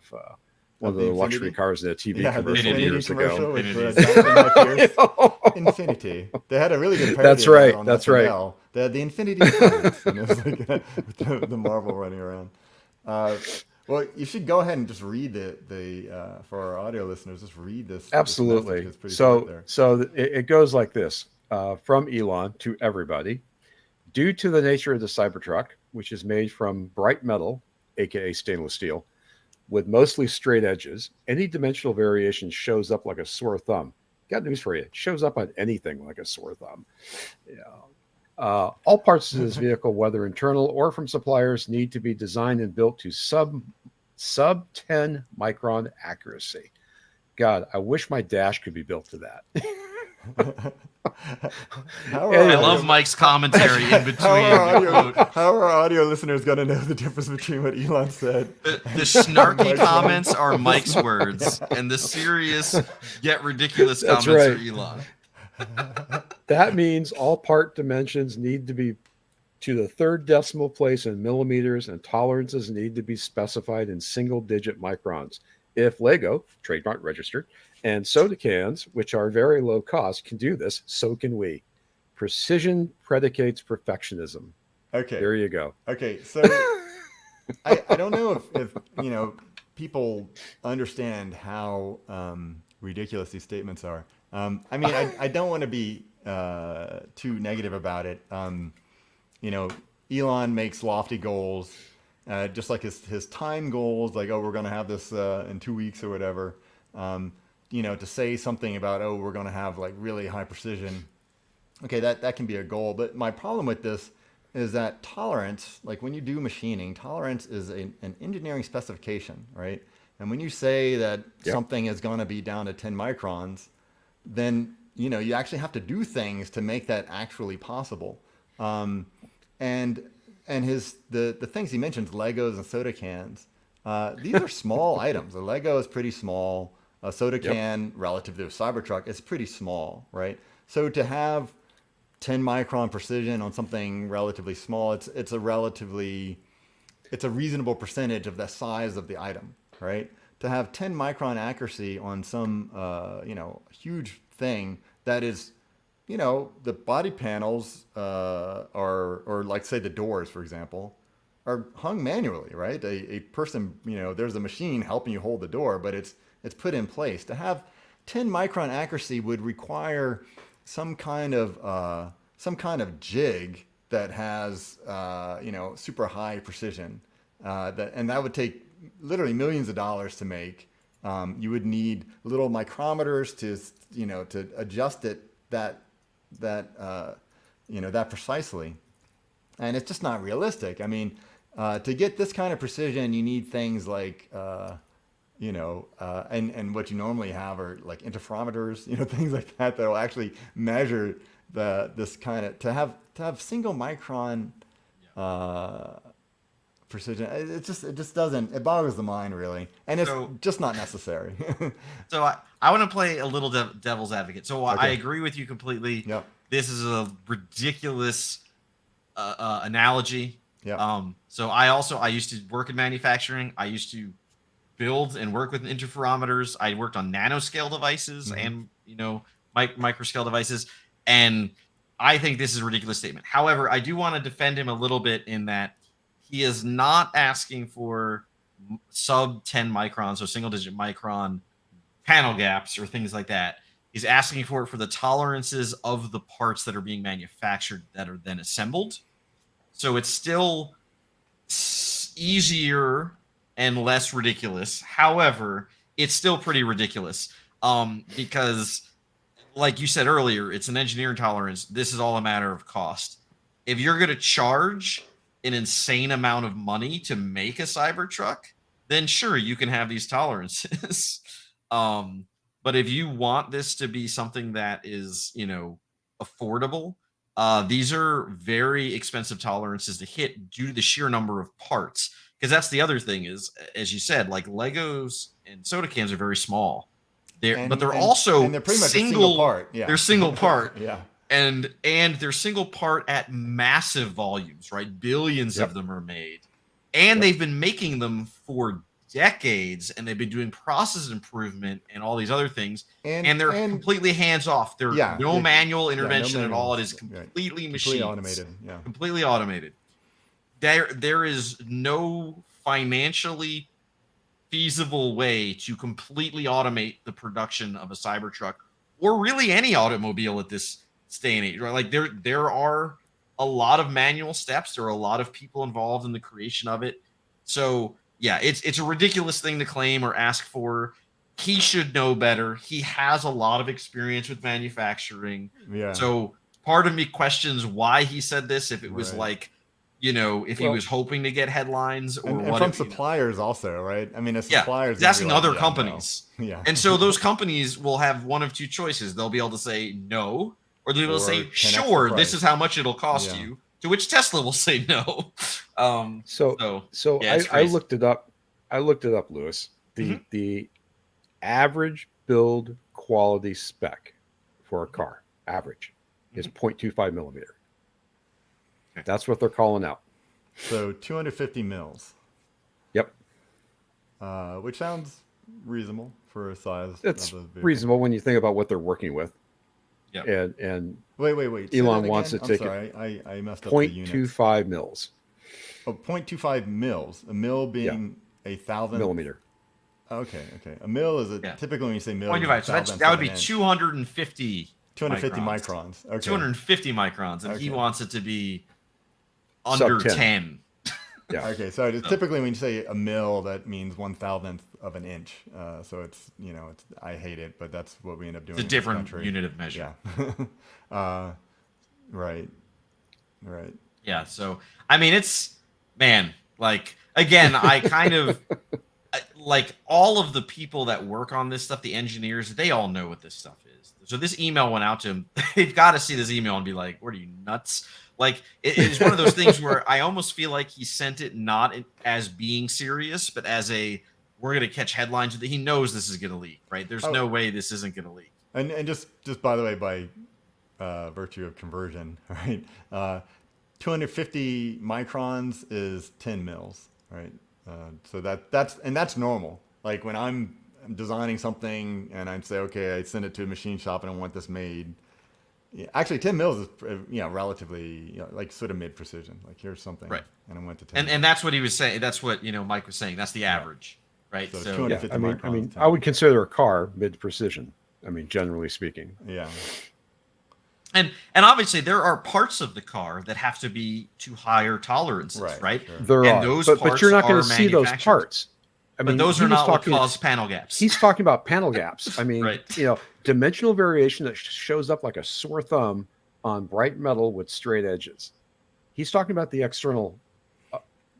S3: one of the luxury
S2: Infiniti?
S3: cars in a TV
S2: Yeah, the
S3: commercial
S1: Infiniti
S3: years
S2: commercial
S3: ago.
S2: with
S1: Infiniti.
S2: Jonathan Pierce. Infinity. They had a really good parody
S3: That's
S2: of that
S3: right,
S2: on
S3: that's
S2: SNL. They had the Infinity Codes, and it was like with the marble running around. Well, you should go ahead and just read the for our audio listeners. Just read this.
S3: Absolutely.
S2: This message. It's pretty short there.
S3: So it goes like this from Elon to everybody. Due to the nature of the Cybertruck, which is made from bright metal, aka stainless steel, with mostly straight edges, any dimensional variation shows up like a sore thumb. Got news for you. It shows up on anything like a sore thumb. All parts of this vehicle, whether internal or from suppliers, need to be designed and built to sub 10 micron accuracy. God, I wish my dash could be built to that.
S1: I love Mike's commentary in between the quote.
S2: How are our audio listeners going to know the difference between what Elon said?
S1: The snarky comments are Mike's words, and the serious yet ridiculous
S3: That's
S1: comments
S3: right.
S1: are Elon.
S3: That means all part dimensions need to be to the third decimal place in millimeters, and tolerances need to be specified in single-digit microns. If Lego, trademark registered, and soda cans, which are very low cost, can do this, so can we. Precision predicates perfectionism.
S2: Okay.
S3: There you go.
S2: Okay, so I don't know if people understand how ridiculous these statements are. I mean, I don't want to be too negative about it. Elon makes lofty goals, just like his time goals, like, oh, we're going to have this in 2 weeks or whatever. To say something about, oh, we're going to have like really high precision. Okay, that can be a goal. But my problem with this is that tolerance, like when you do machining, tolerance is an engineering specification, right? And when you say that something is going to be down to 10 microns, then, you actually have to do things to make that actually possible. And the things he mentions, Legos and soda cans, these are small items. A Lego is pretty small. A soda can, relative to a Cybertruck, is pretty small, right? So to have 10 micron precision on something relatively small, it's a reasonable percentage of the size of the item, right? To have 10 micron accuracy on some huge thing that is, the body panels or like say the doors, for example, are hung manually, right? A person, there's a machine helping you hold the door, but it's put in place. To have 10 micron accuracy would require some kind of some kind of jig that has super high precision, that would take literally millions of dollars to make. You would need little micrometers to adjust it that precisely, and it's just not realistic. I mean, to get this kind of precision, you need things like and what you normally have are like interferometers, things like that will actually measure this kind of to have single micron precision. It just doesn't. It boggles the mind, really, and it's just not necessary.
S1: So I want to play a little devil's advocate. So I agree with you completely.
S2: Yep.
S1: This is a ridiculous analogy.
S2: Yeah.
S1: So I used to work in manufacturing. I used to build and work with interferometers. I worked on nanoscale devices and microscale devices, and I think this is a ridiculous statement. However, I do want to defend him a little bit in that he is not asking for sub 10 microns, so single digit micron panel gaps or things like that. He's asking for it for the tolerances of the parts that are being manufactured that are then assembled. So it's still easier and less ridiculous. However, it's still pretty ridiculous because, like you said earlier, it's an engineering tolerance. This is all a matter of cost. If you're going to charge an insane amount of money to make a Cybertruck, then sure, you can have these tolerances. But if you want this to be something that is, affordable, these are very expensive tolerances to hit due to the sheer number of parts. Because that's the other thing is, as you said, like Legos and soda cans are very small. But they're also
S2: they're pretty much a single part. Yeah.
S1: They're single part.
S2: Yeah.
S1: And they're single part at massive volumes, right? Billions of them are made. And they've been making them for decades, and they've been doing process improvement and all these other things. And they're completely hands off. There's no manual intervention at all. It is completely machine
S2: automated. Yeah.
S1: Completely automated. There is no financially feasible way to completely automate the production of a Cybertruck or really any automobile at this day and age, right? Like there are a lot of manual steps. There are a lot of people involved in the creation of it. So yeah, it's a ridiculous thing to claim or ask for. He should know better. He has a lot of experience with manufacturing.
S2: Yeah.
S1: So part of me questions why he said this, if it was like, if he was hoping to get headlines or
S2: and from suppliers also, right? I mean, as suppliers,
S1: he's asking other companies.
S2: No. Yeah.
S1: And so those companies will have one of two choices. They'll be able to say no, or they'll be able to say, sure, this is how much it'll cost you. To which Tesla will say no.
S3: I looked it up. Lewis. The average build quality spec for a car average is 0.25 millimeter. Okay. That's what they're calling out.
S2: So 250 mils.
S3: Yep.
S2: Which sounds reasonable for a size.
S3: It's reasonable when you think about what they're working with.
S1: Yep.
S3: And
S2: wait.
S3: Elon wants to take
S2: sorry, I messed up the units.
S3: 0.25 mils.
S2: Oh, 0.25 mils. A mil being 1,000
S3: millimeter.
S2: Okay. A mil is typically when you say mil,
S1: 0.25. So that would be 250
S2: microns. Okay.
S1: 250 microns, and he wants it to be under 10.
S2: Yeah. Okay. So typically when you say a mil, that means 1,000th of an inch. So it's I hate it, but that's what we end up doing.
S1: It's a different unit of measure.
S2: Yeah. Right.
S1: Yeah. So I mean, it's like again, I kind of like all of the people that work on this stuff, the engineers, they all know what this stuff is. So this email went out to him. They've got to see this email and be like, "What are you nuts?" Like it's one of those things where I almost feel like he sent it not as being serious, but as we're going to catch headlines. He knows this is going to leak, right? There's no way this isn't going to leak.
S2: And just by the way, by virtue of conversion, right? 250 microns is 10 mils, right? So that's normal. Like when I'm designing something and I'd say, okay, I send it to a machine shop and I want this made. Yeah, actually, 10 mils is relatively like sort of mid precision. Like here's something,
S1: right?
S2: And I went to 10.
S1: And that's what he was saying. That's what Mike was saying. That's the average, right?
S2: So 250 microns.
S3: I mean, I would consider a car mid precision. I mean, generally speaking.
S2: Yeah.
S1: And obviously there are parts of the car that have to be to higher tolerances, right?
S2: Sure.
S3: There
S1: And
S3: are,
S1: those
S3: but
S1: parts
S3: you're not going
S1: are
S3: to see those
S1: manufactured.
S3: parts. I
S1: But
S3: mean,
S1: those
S3: he
S1: are
S3: was
S1: not what
S3: talking.
S1: cause panel gaps.
S3: He's talking about panel gaps. I mean,
S1: Right.
S3: dimensional variation that shows up like a sore thumb on bright metal with straight edges. He's talking about the external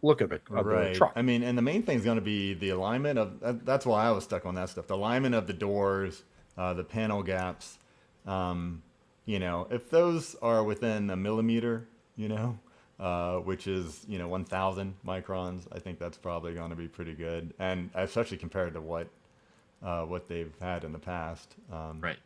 S3: look of the truck.
S2: I mean, and the main thing is going to be the alignment of. That's why I was stuck on that stuff. The alignment of the doors, the panel gaps. If those are within a millimeter, which is 1,000 microns, I think that's probably going to be pretty good, and especially compared to what they've had in the past.
S1: Right.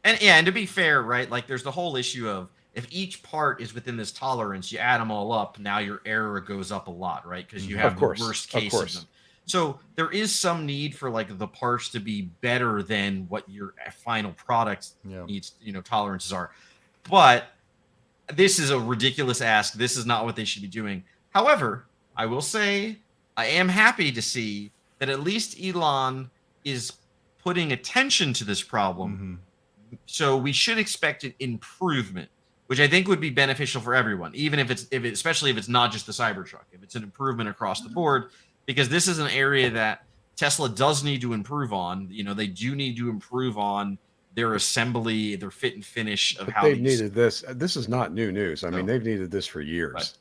S1: And to be fair, right, like there's the whole issue of if each part is within this tolerance, you add them all up, now your error goes up a lot, right? Because you have the worst case of them. So there is some need for like the parts to be better than what your final product needs, tolerances are. But this is a ridiculous ask. This is not what they should be doing. However, I will say I am happy to see that at least Elon is putting attention to this problem.
S2: Mm-hmm.
S1: So we should expect an improvement, which I think would be beneficial for everyone, even especially if it's not just the Cybertruck, if it's an improvement across the board, because this is an area that Tesla does need to improve on. They do need to improve on their assembly, their fit and finish of
S3: but
S1: how
S3: they've needed this. This is not new news. I mean, they've needed this for years.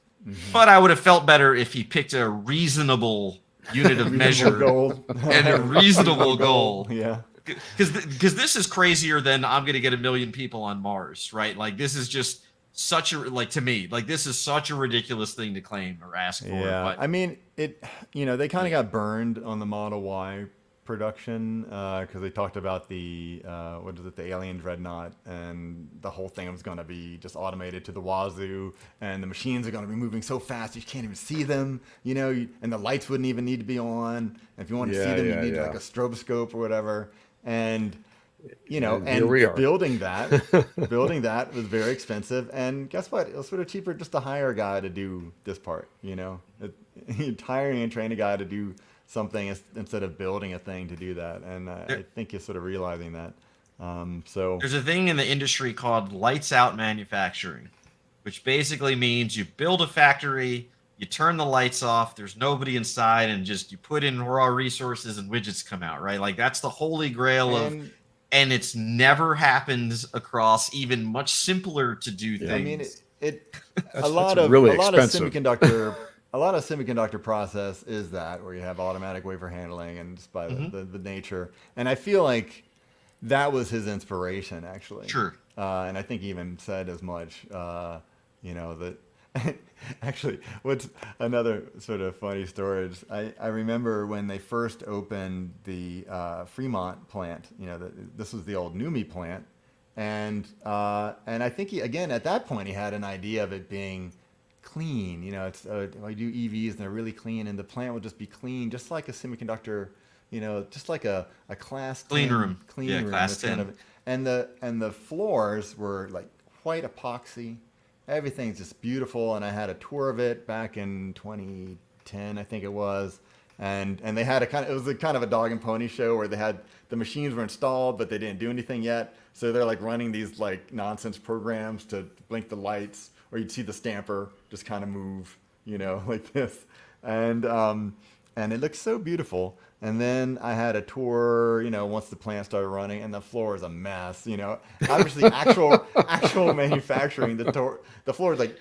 S1: But I would have felt better if he picked a reasonable unit of measure and a reasonable goal.
S2: Yeah.
S1: Because this is crazier than I'm going to get 1 million people on Mars, right? Like this is just such a to me, like this is such a ridiculous thing to claim or ask for.
S2: Yeah,
S1: but
S2: I mean they kind of got burned on the Model Y production because they talked about the the alien dreadnought, and the whole thing was going to be just automated to the wazoo, and the machines are going to be moving so fast you can't even see them, and the lights wouldn't even need to be on. And if you want to see them, you need like a stroboscope or whatever. And building that was very expensive. And guess what? It was sort of cheaper just to hire a guy to do this part. Hiring and training a guy to do something instead of building a thing to do that. And I think you're sort of realizing that. So
S1: there's a thing in the industry called lights out manufacturing, which basically means you build a factory, you turn the lights off, there's nobody inside, and just you put in raw resources and widgets come out, right? Like that's the holy grail and it's never happens across even much simpler to do things.
S2: I mean,
S3: a lot of
S2: semiconductor process is that where you have automatic wafer handling and just by the nature. And I feel like that was his inspiration, actually.
S1: Sure.
S2: And I think he even said as much, that actually, what's another sort of funny story is I remember when they first opened the Fremont plant, this was the old NUMMI plant. And I think at that point he had an idea of it being clean. It's I do EVs and they're really clean, and the plant will just be clean, just like a semiconductor, just like a class
S1: clean room,
S2: class 10. And the floors were like white epoxy. Everything's just beautiful, and I had a tour of it back in 2010, I think it was. And they had it was a kind of a dog and pony show where they had the machines were installed, but they didn't do anything yet. So they're like running these like nonsense programs to blink the lights, or you'd see the stamper just kind of move, like this. And it looked so beautiful. And then I had a tour, once the plant started running, and the floor is a mess. Obviously actual manufacturing, the floor is like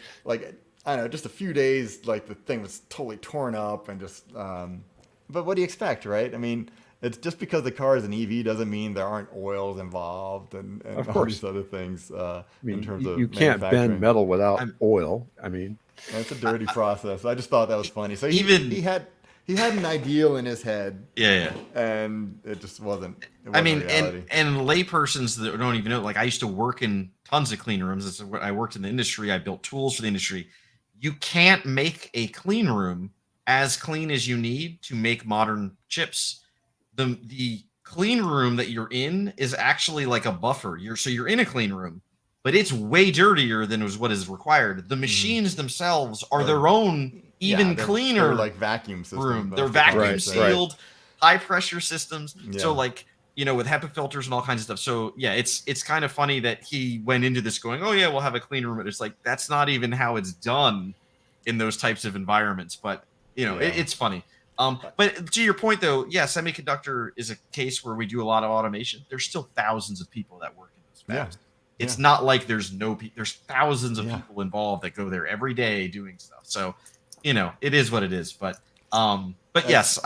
S2: I don't know, just a few days, like the thing was totally torn up and just. But what do you expect, right? I mean, it's just because the car is an EV doesn't mean there aren't oils involved and all these other things. In terms of
S3: you can't bend metal without oil. I mean,
S2: it's a dirty process. I just thought that was funny. So he had an ideal in his head.
S1: Yeah.
S2: And it just wasn't.
S1: I mean, and laypersons that don't even know, like I used to work in tons of clean rooms. I worked in the industry. I built tools for the industry. You can't make a clean room as clean as you need to make modern chips. The clean room that you're in is actually like a buffer. You're in a clean room, but it's way dirtier than what is required. The machines themselves are their own cleaner,
S2: they're like vacuum systems.
S1: They're vacuum sealed, high pressure systems. Yeah. So like with HEPA filters and all kinds of stuff. So yeah, it's kind of funny that he went into this going, oh yeah, we'll have a clean room. But it's like, that's not even how it's done in those types of environments. But
S2: Yeah.
S1: it's funny. But to your point though, yeah, semiconductor is a case where we do a lot of automation. There's still thousands of people that work in those fabs. It's not like there's there's thousands of people involved that go there every day doing stuff. So, it is what it is. But yes,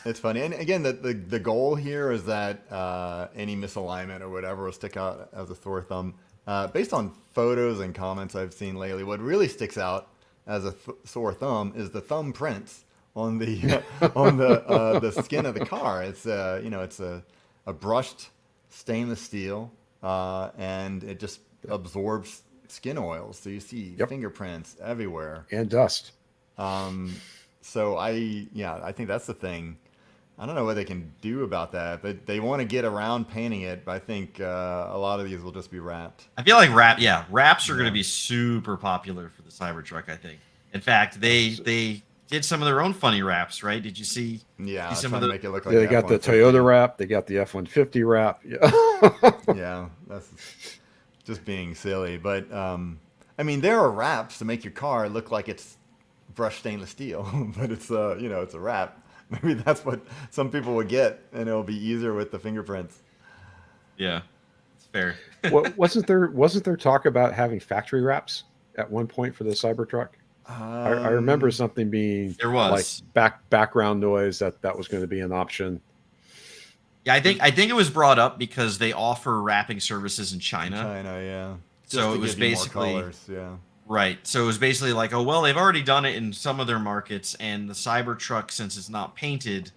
S2: it's funny. And again, the goal here is that any misalignment or whatever will stick out as a sore thumb. Based on photos and comments I've seen lately, what really sticks out as a sore thumb is the thumb prints on the on the skin of the car. It's it's a brushed stainless steel, and it just absorbs skin oils, so you see fingerprints everywhere
S3: and dust.
S2: So I think that's the thing. I don't know what they can do about that, but they want to get around painting it. But I think a lot of these will just be wrapped.
S1: I feel like wraps are going to be super popular for the Cybertruck. I think. In fact, they did some of their own funny wraps, right? Did you see?
S2: Yeah,
S1: some of the
S2: make it look like
S3: they got the Toyota wrap, they got the F-150 wrap. Yeah,
S2: yeah, that's just being silly. But I mean, there are wraps to make your car look like it's brushed stainless steel, but it's it's a wrap. Maybe that's what some people would get, and it'll be easier with the fingerprints.
S1: Yeah, it's fair.
S3: wasn't there talk about having factory wraps at one point for the Cybertruck? I remember something being
S1: there was
S3: like background noise that was going to be an option.
S1: Yeah, I think it was brought up because they offer wrapping services in China.
S2: Yeah.
S1: So it was basically
S2: colors, yeah.
S1: Right. So it was basically like, oh well, they've already done it in some of their markets, and the Cybertruck, since it's not painted,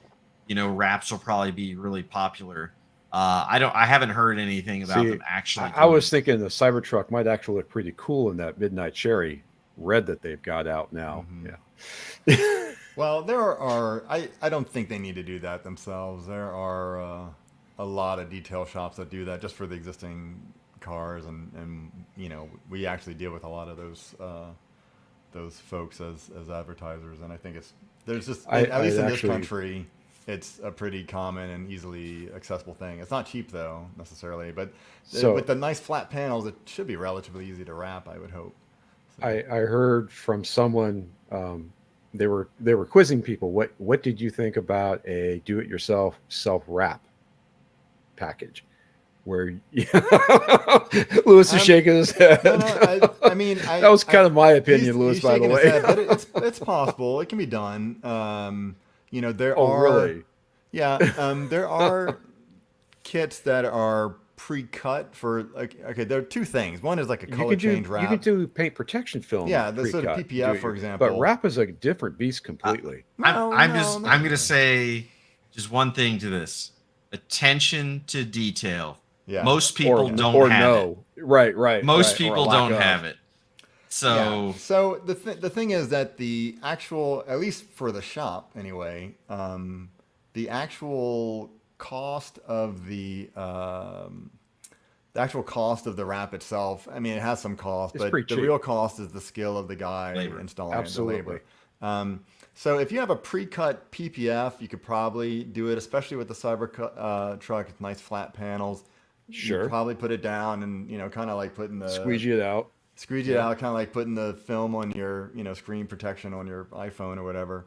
S1: wraps will probably be really popular. I haven't heard anything about them actually.
S3: I was thinking the Cybertruck might actually look pretty cool in that midnight cherry red that they've got out now.
S2: Mm-hmm. Yeah. Well, there are. I don't think they need to do that themselves. There are a lot of detail shops that do that just for the existing cars, and we actually deal with a lot of those folks as advertisers, and I think there's just at least in this country, it's a pretty common and easily accessible thing. It's not cheap though necessarily, but with the nice flat panels, it should be relatively easy to wrap, I would hope. So.
S3: I heard from someone, they were quizzing people. What did you think about a do-it-yourself self-wrap package? Where Lewis is shaking his head.
S2: No, I mean,
S3: that was kind of my opinion, Lewis. By the way,
S2: but it's possible. It can be done. There are
S3: really,
S2: there are kits that are pre-cut for there are two things. One is like a color change wrap.
S3: You can do paint protection film.
S2: Yeah, the sort of PPF, for example.
S3: But wrap is a different beast completely.
S1: I'm gonna say just one thing to this: attention to detail.
S2: Yeah.
S1: Most people don't have it.
S3: Right.
S1: Most people don't have it. So
S2: the thing is that the actual, at least for the shop anyway, the actual cost of the wrap itself, I mean, it has some cost, but the real cost is the skill of the guy installing it, the labor. So if you have a pre-cut PPF, you could probably do it, especially with the Cybertruck. It's nice flat panels.
S3: Sure.
S2: You probably put it down and, kind of like putting the...
S3: Squeegee it out.
S2: Kind of like putting the film on your, screen protection on your iPhone or whatever.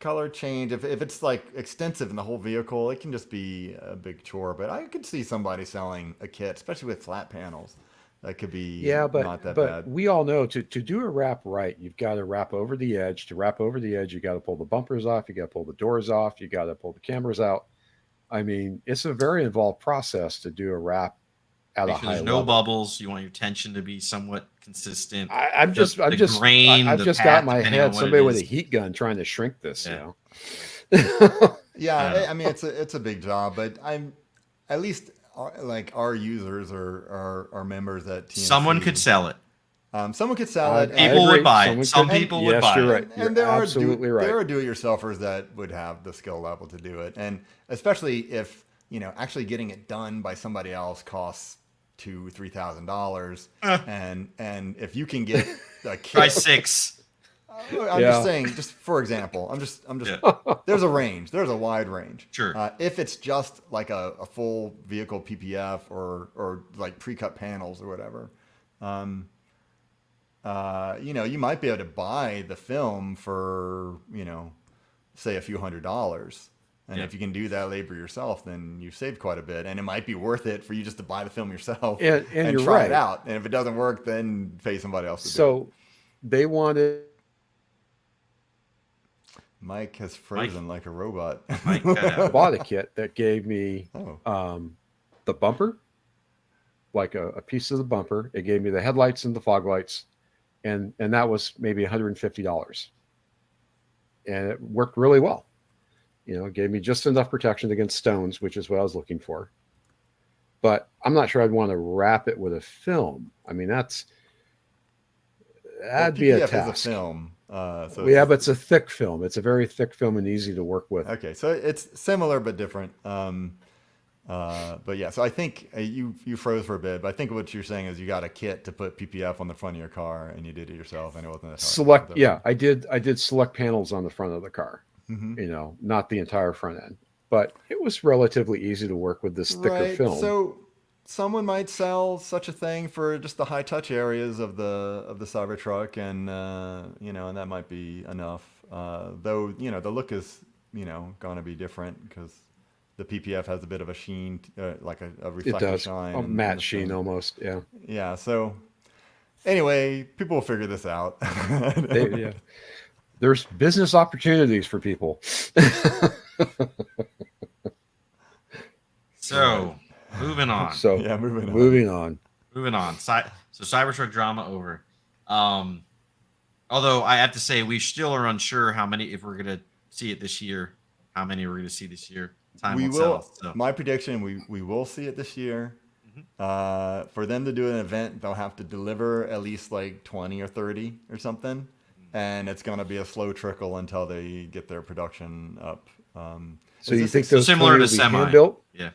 S2: Color change, if it's like extensive in the whole vehicle, it can just be a big chore. But I could see somebody selling a kit, especially with flat panels. That could be not that bad.
S3: We all know to do a wrap right, you've got to wrap over the edge. To wrap over the edge, you got to pull the bumpers off, you got to pull the doors off, you got to pull the cameras out. I mean, it's a very involved process to do a wrap at a high level.
S1: There's no bubbles. You want your tension to be somewhat consistent.
S3: I've just got in my head somebody with a heat gun trying to shrink this.
S1: Yeah.
S2: I mean, it's a big job, but I'm at least like our users are members at TNC.
S1: Someone could sell it.
S2: Someone could sell it.
S1: People would buy it. Some people would buy it.
S3: You're right.
S2: And there are do-it-yourselfers that would have the skill level to do it, and especially if actually getting it done by somebody else costs $2,000-$3,000, and if you can get a kit,
S1: try $6.
S2: I'm just saying, just for example, I'm just
S1: Yeah.
S2: there's a range. There's a wide range.
S1: Sure.
S2: If it's just like a full vehicle PPF or like pre-cut panels or whatever, you might be able to buy the film for, say a few $100s. And
S1: Yeah.
S2: if you can do that labor yourself, then you've saved quite a bit. And it might be worth it for you just to buy the film yourself
S3: And you're
S2: try
S3: right.
S2: it out. And if it doesn't work, then pay somebody else to do it.
S3: So they wanted.
S2: Mike has frozen like a robot.
S1: Mike cut out.
S3: Bought a kit that gave me
S2: Oh.
S3: the bumper, like a piece of the bumper. It gave me the headlights and the fog lights, and that was maybe $150, and it worked really well. It gave me just enough protection against stones, which is what I was looking for. But I'm not sure I'd want to wrap it with a film. I mean, that'd be a
S2: PPF
S3: task.
S2: is a film. So
S3: yeah, but it's a thick film. It's a very thick film and easy to work with.
S2: Okay, so it's similar but different. But yeah, so I think you froze for a bit, but I think what you're saying is you got a kit to put PPF on the front of your car and you did it yourself and it wasn't that hard.
S3: Yeah, I did select panels on the front of the car.
S2: Mm-hmm.
S3: Not the entire front end, but it was relatively easy to work with this thicker film.
S2: So someone might sell such a thing for just the high touch areas of the Cybertruck, and and that might be enough. Though the look is going to be different because the PPF has a bit of a sheen, like a reflective shine.
S3: A matte sheen almost. Yeah.
S2: Yeah. So anyway, people will figure this out.
S3: Yeah. There's business opportunities for people.
S1: So, moving on.
S3: Moving on.
S1: So Cybertruck drama over. Although I have to say we still are unsure if we're gonna see it this year. How many we're gonna see this year? Time will tell. So.
S2: My prediction: we will see it this year. Mm-hmm. For them to do an event, they'll have to deliver at least like 20 or 30 or something. And it's going to be a slow trickle until they get their production up.
S3: So you think those
S1: similar to
S3: semi hand-built?
S1: Yeah.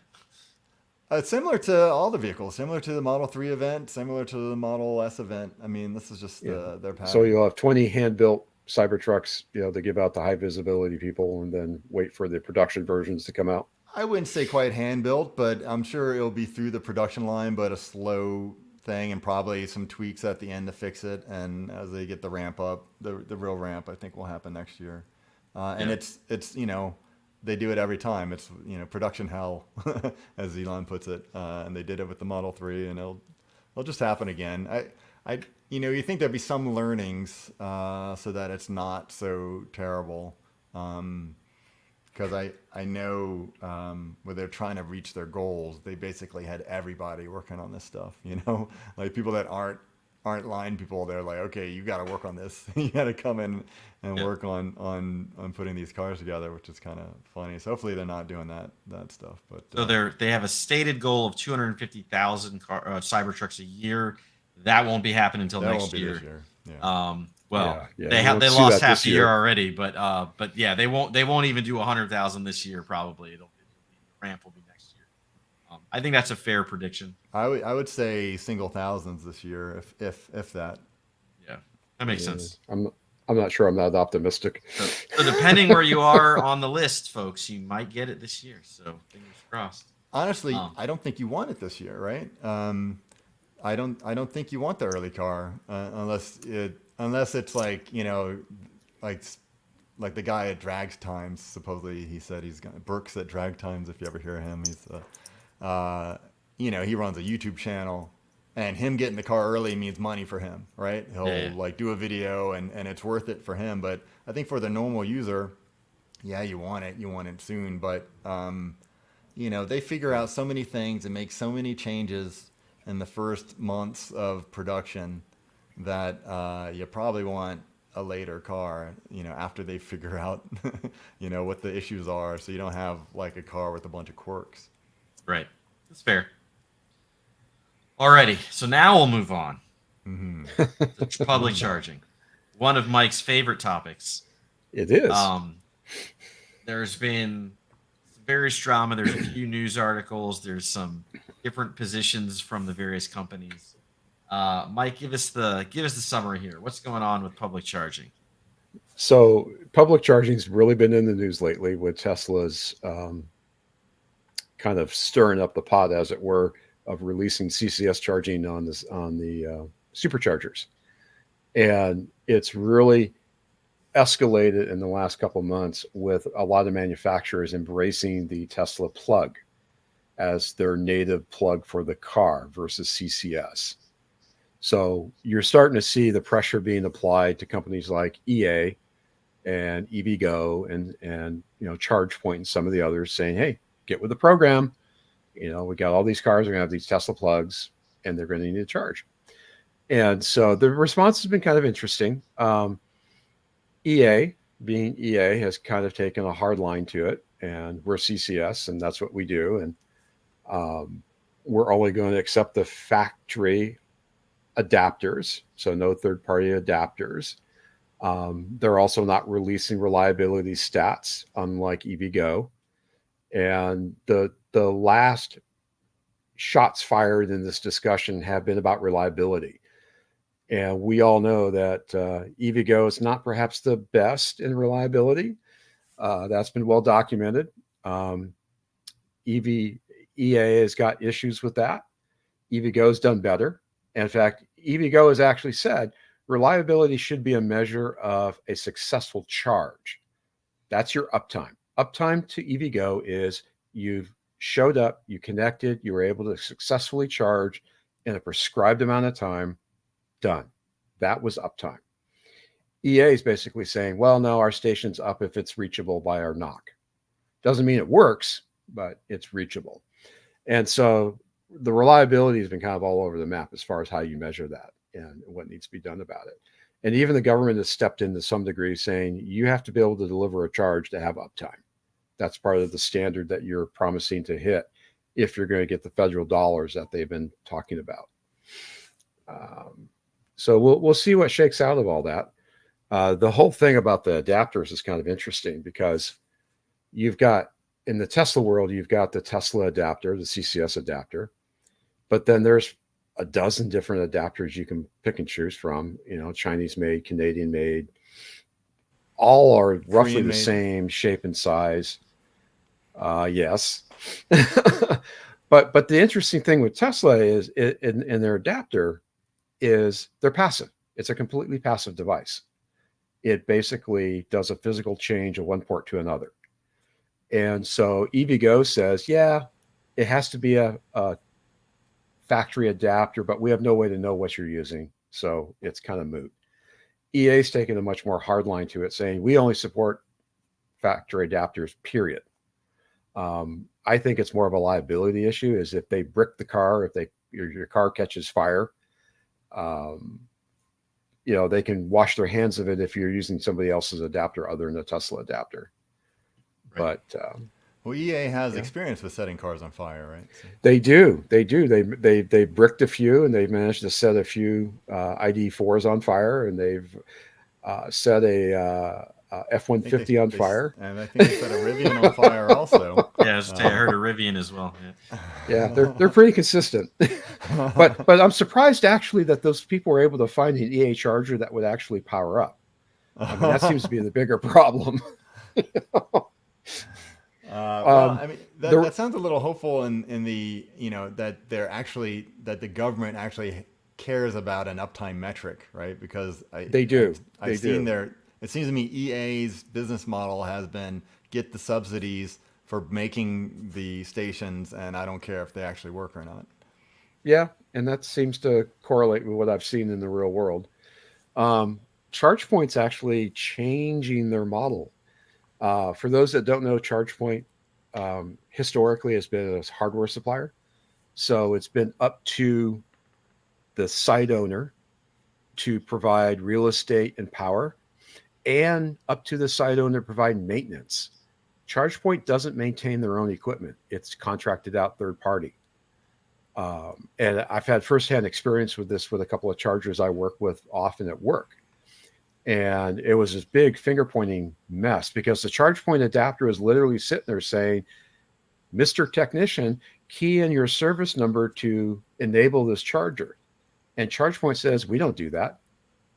S2: Similar to all the vehicles, similar to the Model 3 event, similar to the Model S event. I mean, this is just their pattern.
S3: So you'll have 20 hand-built Cybertrucks, to give out the high visibility people, and then wait for the production versions to come out.
S2: I wouldn't say quite hand-built, but I'm sure it'll be through the production line, but a slow thing, and probably some tweaks at the end to fix it. And as they get the ramp up, the real ramp, I think will happen next year. And it's they do it every time. It's production hell, as Elon puts it. And they did it with the Model 3, and it'll just happen again. You think there'd be some learnings so that it's not so terrible. Because I know when they're trying to reach their goals, they basically had everybody working on this stuff. Like people that aren't line people, they're like, okay, you got to work on this. You got to come in and work on putting these cars together, which is kind of funny. So hopefully they're not doing that stuff. But
S1: so they have a stated goal of 250,000 Cybertrucks a year. That won't be happening until next year.
S2: This year. Yeah.
S1: They lost half the year already, but yeah, they won't even do 100,000 this year. Probably the ramp will be next year. I think that's a fair prediction.
S2: I would say single thousands this year, if that.
S1: Yeah, that makes sense.
S3: I'm not sure I'm that optimistic.
S1: So depending where you are on the list, folks, you might get it this year. So fingers crossed.
S2: Honestly, I don't think you want it this year, right? I don't think you want the early car unless it's like like the guy at Drag Times. Supposedly he said he's going Burks at Drag Times. If you ever hear him, he's he runs a YouTube channel, and him getting the car early means money for him, right? He'll like do a video and it's worth it for him. But I think for the normal user, you want it soon. But they figure out so many things and make so many changes in the first months of production that you probably want a later car, after they figure out, what the issues are, so you don't have like a car with a bunch of quirks.
S1: Right. That's fair. Alrighty, so now we'll move on to public charging. One of Mike's favorite topics.
S3: It is.
S1: There's been various drama. There's a few news articles. There's some different positions from the various companies. Mike, give us the summary here. What's going on with public charging?
S3: So public charging's really been in the news lately with Tesla's kind of stirring up the pot, as it were, of releasing CCS charging on the superchargers, and it's really escalated in the last couple of months with a lot of manufacturers embracing the Tesla plug as their native plug for the car versus CCS. So you're starting to see the pressure being applied to companies like EA and EVgo and ChargePoint and some of the others, saying, "Hey, get with the program. We got all these cars are going to have these Tesla plugs, and they're going to need to charge." And so the response has been kind of interesting. EA, being EA, has kind of taken a hard line to it, and we're CCS, and that's what we do. And we're only going to accept the factory adapters, so no third-party adapters. They're also not releasing reliability stats, unlike EVgo. And the last shots fired in this discussion have been about reliability. And we all know that EVgo is not perhaps the best in reliability. That's been well documented. EA has got issues with that. EVgo's done better. In fact, EVgo has actually said reliability should be a measure of a successful charge. That's your uptime. Uptime to EVgo is you've showed up, you connected, you were able to successfully charge in a prescribed amount of time. Done. That was uptime. EA is basically saying, well, no, our station's up if it's reachable by our knock. Doesn't mean it works, but it's reachable. And so the reliability has been kind of all over the map as far as how you measure that and what needs to be done about it. And even the government has stepped in to some degree, saying you have to be able to deliver a charge to have uptime. That's part of the standard that you're promising to hit if you're going to get the federal dollars that they've been talking about. So we'll see what shakes out of all that. The whole thing about the adapters is kind of interesting because you've got, in the Tesla world, you've got the Tesla adapter, the CCS adapter, but then there's a dozen different adapters you can pick and choose from, Chinese made, Canadian made, all are roughly the same shape and size. Yes. But the interesting thing with Tesla is in their adapter is they're passive. It's a completely passive device. It basically does a physical change of one port to another. And so EVgo says, yeah, it has to be a factory adapter, but we have no way to know what you're using. So it's kind of moot. EA's taken a much more hard line to it, saying we only support factory adapters, period. I think it's more of a liability issue, is if they brick the car, if your car catches fire, they can wash their hands of it if you're using somebody else's adapter other than a Tesla adapter. Right. But
S2: well, EA has experience with setting cars on fire, right? So.
S3: They do. They bricked a few, and they've managed to set a few ID4s on fire, and they've set a F-150 on fire.
S2: And I think they set a Rivian on fire also.
S1: Yeah, I heard a Rivian as well.
S3: Yeah, they're pretty consistent. but I'm surprised actually that those people were able to find an EA charger that would actually power up. I mean, that seems to be the bigger problem.
S2: Well, I mean, that sounds a little hopeful in the, that the government actually cares about an uptime metric, right? Because
S3: I've
S2: seen it seems to me EA's business model has been get the subsidies for making the stations, and I don't care if they actually work or not.
S3: Yeah, and that seems to correlate with what I've seen in the real world. ChargePoint's actually changing their model. For those that don't know, ChargePoint historically has been a hardware supplier. So it's been up to the site owner to provide real estate and power, and up to the site owner to provide maintenance. ChargePoint doesn't maintain their own equipment. It's contracted out third party. And I've had firsthand experience with this with a couple of chargers I work with often at work. And it was this big finger pointing mess because the ChargePoint adapter is literally sitting there saying, Mr. Technician, key in your service number to enable this charger. And ChargePoint says, we don't do that.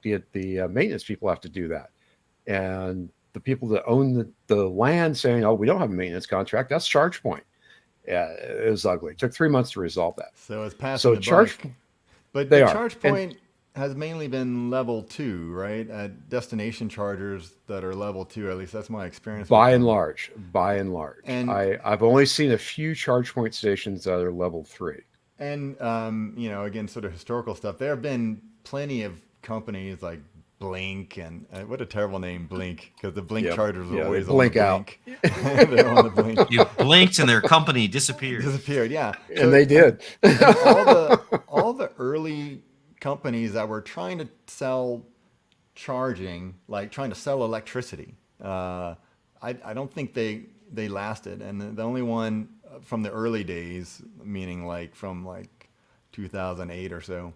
S3: The maintenance people have to do that. and the people that own the land saying, "Oh, we don't have a maintenance contract." That's ChargePoint. Yeah, it was ugly. It took 3 months to resolve that.
S2: So it's passing
S3: So
S2: the buck. But
S3: they are, and
S2: ChargePoint has mainly been level 2, right? At destination chargers that are level 2, at least that's my experience with
S3: by and
S2: them.
S3: large,
S2: And
S3: I've only seen a few ChargePoint stations that are level 3.
S2: and you know, again, sort of historical stuff. There have been plenty of companies like Blink, and what a terrible name, Blink, because the Blink
S3: Yep.
S2: chargers were
S3: Yeah, they
S2: always on the
S3: blink out.
S2: blink. They're on the blink.
S1: You blinked and their company disappeared.
S2: Disappeared, yeah.
S3: And they did.
S2: And all the early companies that were trying to sell charging, like trying to sell electricity, I don't think they lasted. And the only one from the early days, meaning like from like 2008 or so,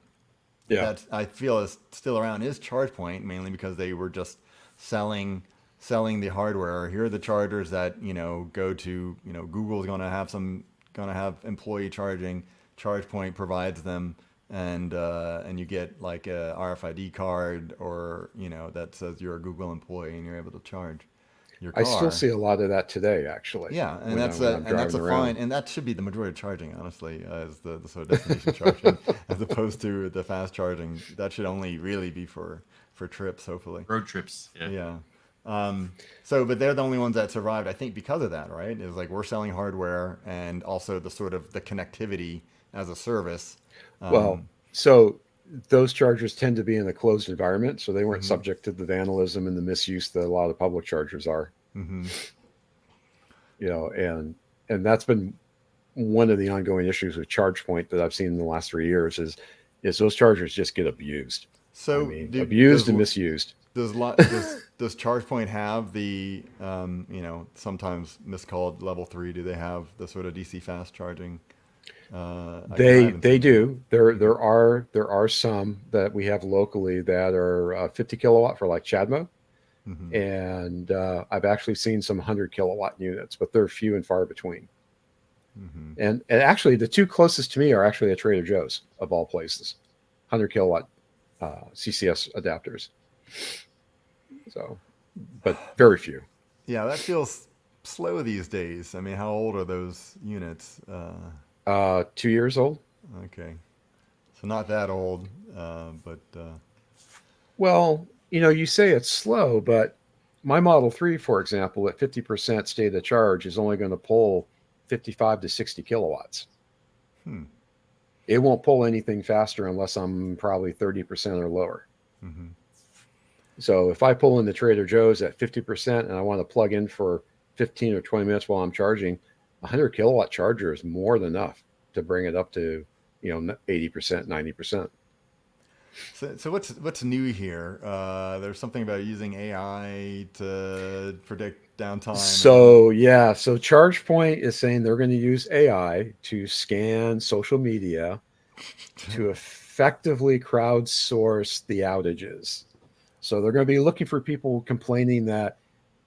S3: Yeah.
S2: that I feel is still around is ChargePoint, mainly because they were just selling the hardware. Here are the chargers that, you know, go to, you know, Google's gonna have employee charging. ChargePoint provides them, and you get like a RFID card, or, you know, that says you're a Google employee and you're able to charge your car.
S3: I still see a lot of that today, actually.
S2: Yeah, and
S3: when I'm
S2: that's a
S3: driving around.
S2: fine, and that should be the majority of charging, honestly, as the sort of destination charging, as opposed to the fast charging. That should only really be for trips, hopefully.
S1: Road trips. Yeah.
S2: Yeah. So, but they're the only ones that survived, I think, because of that, right? It was like we're selling hardware and also the sort of the connectivity as a service.
S3: Well, so those chargers tend to be in a closed environment, so they weren't
S2: Mhm.
S3: subject to the vandalism and the misuse that a lot of public chargers are.
S2: Mhm.
S3: You know, and that's been one of the ongoing issues with ChargePoint that I've seen in the last 3 years is those chargers just get abused.
S2: So,
S3: I mean, abused and misused.
S2: does ChargePoint have the you know, sometimes miscalled level 3? Do they have the sort of DC fast charging?
S3: They do. There are some that we have locally that are 50 kilowatt for like CHAdeMO,
S2: Mm-hmm.
S3: and I've actually seen some 100 kilowatt units, but they're few and far between.
S2: Mm-hmm.
S3: And actually, the two closest to me are actually at Trader Joe's, of all places, 100 kilowatt CCS adapters. So, but very few.
S2: Yeah, that feels slow these days. I mean, how old are those units?
S3: 2 years old.
S2: Okay, so not that old, but
S3: Well, you know, you say it's slow, but my Model 3, for example, at 50% state of charge is only going to pull 55 to 60 kilowatts.
S2: hmm.
S3: It won't pull anything faster unless I'm probably 30% or lower.
S2: Mm-hmm.
S3: So if I pull into Trader Joe's at 50% and I want to plug in for 15 or 20 minutes while I'm charging, a 100 kilowatt charger is more than enough to bring it up to, you know, 80%, 90%.
S2: So what's new here? There's something about using AI to predict downtime.
S3: So ChargePoint is saying they're going to use AI to scan social media to effectively crowdsource the outages. So they're going to be looking for people complaining that,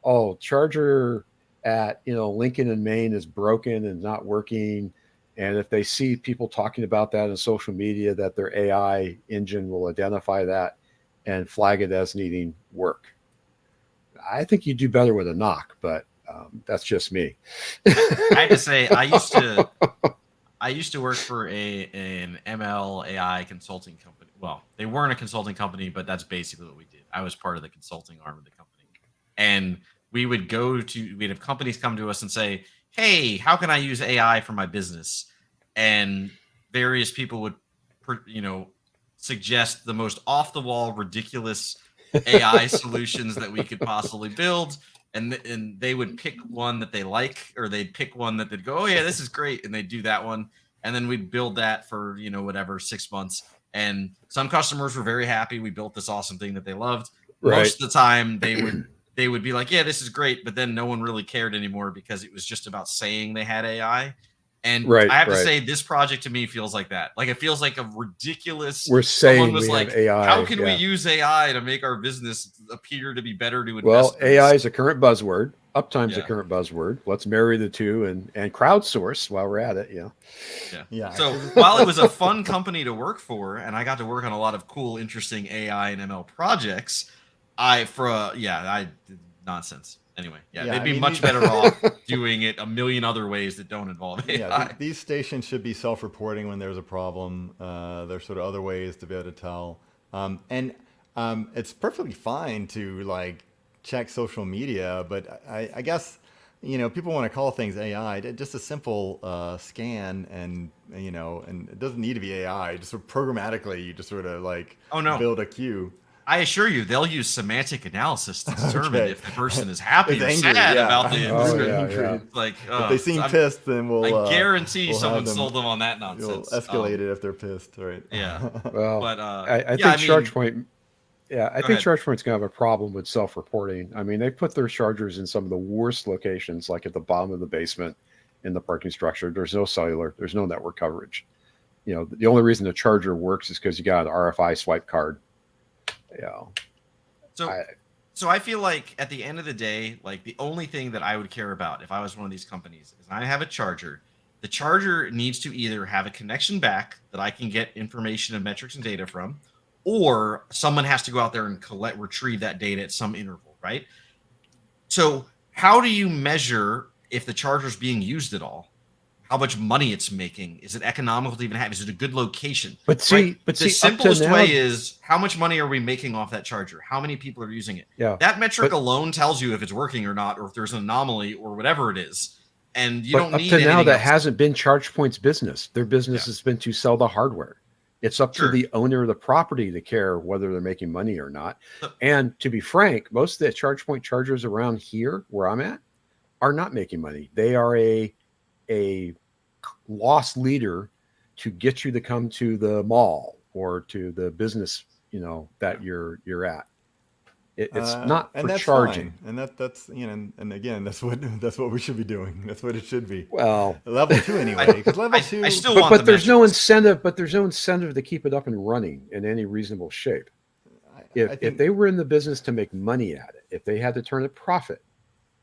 S3: oh, charger at, you know, Lincoln and Maine is broken and not working. And if they see people talking about that in social media, that their AI engine will identify that and flag it as needing work. I think you do better with a knock, but that's just me.
S1: I have to say, I used to work for an ML AI consulting company. Well, they weren't a consulting company, but that's basically what we did. I was part of the consulting arm of the company, and we'd have companies come to us and say, "Hey, how can I use AI for my business?" And various people would, suggest the most off the wall, ridiculous AI solutions that we could possibly build. And they would pick one that they like, or they'd pick one that they'd go, "Oh yeah, this is great," and they'd do that one, and then we'd build that for whatever 6 months. And some customers were very happy. We built this awesome thing that they loved.
S3: Right.
S1: Most of the time, they would be like, "Yeah, this is great," but then no one really cared anymore because it was just about saying they had AI. And I have to say, this project to me feels like that. Like, it feels like a ridiculous.
S3: We're saying
S1: was
S3: we
S1: like,
S3: have AI.
S1: "How can we use AI to make our business appear to be better to investors?"
S3: Well, AI is a current buzzword. Uptime's a current buzzword. Let's marry the two and crowdsource while we're at it.
S2: Yeah.
S1: So while it was a fun company to work for, and I got to work on a lot of cool, interesting AI and ML projects, Nonsense. Anyway,
S2: Yeah,
S1: they'd
S2: I
S1: be
S2: mean,
S1: much better off doing it a million other ways that don't involve
S2: yeah,
S1: AI.
S2: these stations should be self-reporting when there's a problem. There's sort of other ways to be able to tell, and it's perfectly fine to like check social media, but I guess people want to call things AI. Just a simple scan, and and it doesn't need to be AI. Just sort of programmatically, you just sort of like
S1: Oh no.
S2: build a queue.
S1: I assure you, they'll use semantic analysis to determine
S2: Okay,
S1: if the person is happy
S2: it's
S1: or
S2: angry.
S1: sad
S2: Yeah,
S1: about the
S2: I'm
S3: Oh
S2: really
S1: intrusion.
S3: yeah,
S2: angry.
S3: yeah.
S1: It's like,
S2: If they seem pissed, then
S1: I guarantee
S2: we'll have
S1: someone
S2: them.
S1: sold them on that
S2: You'll
S1: nonsense.
S2: escalate it if they're pissed, right?
S1: Yeah,
S3: Well,
S1: but
S3: I
S1: yeah,
S3: think
S1: I mean,
S3: ChargePoint. Yeah, I
S1: go
S3: think
S1: ahead.
S3: ChargePoint's gonna have a problem with self-reporting. I mean, they put their chargers in some of the worst locations, like at the bottom of the basement in the parking structure. There's no cellular, there's no network coverage. The only reason the charger works is because you got an RFI swipe card. Yeah,
S1: So,
S3: I
S1: so I feel like at the end of the day, like the only thing that I would care about if I was one of these companies is I have a charger. The charger needs to either have a connection back that I can get information and metrics and data from, or someone has to go out there and retrieve that data at some interval, right? So, how do you measure if the charger's being used at all? How much money it's making? Is it economical to even have? Is it a good location?
S3: but
S1: Right.
S3: see, but
S1: The
S3: see, up to
S1: simplest
S3: now,
S1: way is how much money are we making off that charger? How many people are using it?
S3: yeah,
S1: That metric
S3: but
S1: alone tells you if it's working or not, or if there's an anomaly or whatever it is. And you
S3: but
S1: don't
S3: up to
S1: need
S3: now,
S1: anything
S3: that
S1: else.
S3: hasn't been ChargePoint's business. Their business
S1: Yeah,
S3: has been to sell the hardware. It's up to
S1: sure.
S3: the owner of the property to care whether they're making money or not.
S1: So,
S3: And to be frank, most of the ChargePoint chargers around here, where I'm at, are not making money. They are a loss leader to get you to come to the mall or to the business,
S1: yeah.
S3: that you're at. It's not
S2: And
S3: for
S2: that's
S3: charging.
S2: fine. And that's and again, that's what we should be doing. That's what it should be.
S3: Well,
S2: Level two
S1: I,
S2: anyway, because level
S1: I
S2: two.
S1: still
S3: but
S1: want the
S3: but there's no
S1: metrics.
S3: incentive. But there's no incentive to keep it up and running in any reasonable shape.
S2: I
S3: If
S2: think
S3: they were in the business to make money at it, if they had to turn a profit,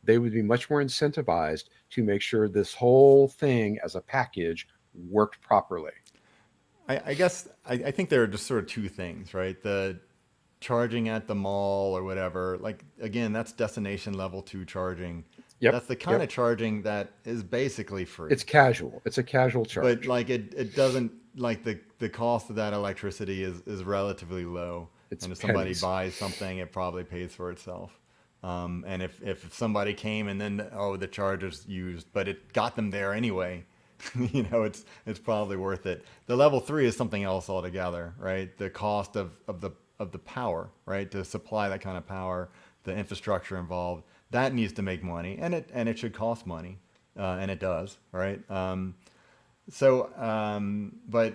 S3: they would be much more incentivized to make sure this whole thing as a package worked properly.
S2: I guess I think there are just sort of two things, right? The charging at the mall or whatever. Like again, that's destination level two charging.
S3: Yep.
S2: That's the kind
S3: Yep.
S2: of charging that is basically free.
S3: It's casual. It's a casual
S2: But
S3: charge.
S2: like it doesn't like the cost of that electricity is relatively low.
S3: It's
S2: And if somebody
S3: pennies.
S2: buys something, it probably pays for itself. And if somebody came and then the charger's used, but it got them there anyway, it's probably worth it. The level three is something else altogether, right? The cost of the power, right? To supply that kind of power, the infrastructure involved, that needs to make money, and it should cost money, and it does, right? But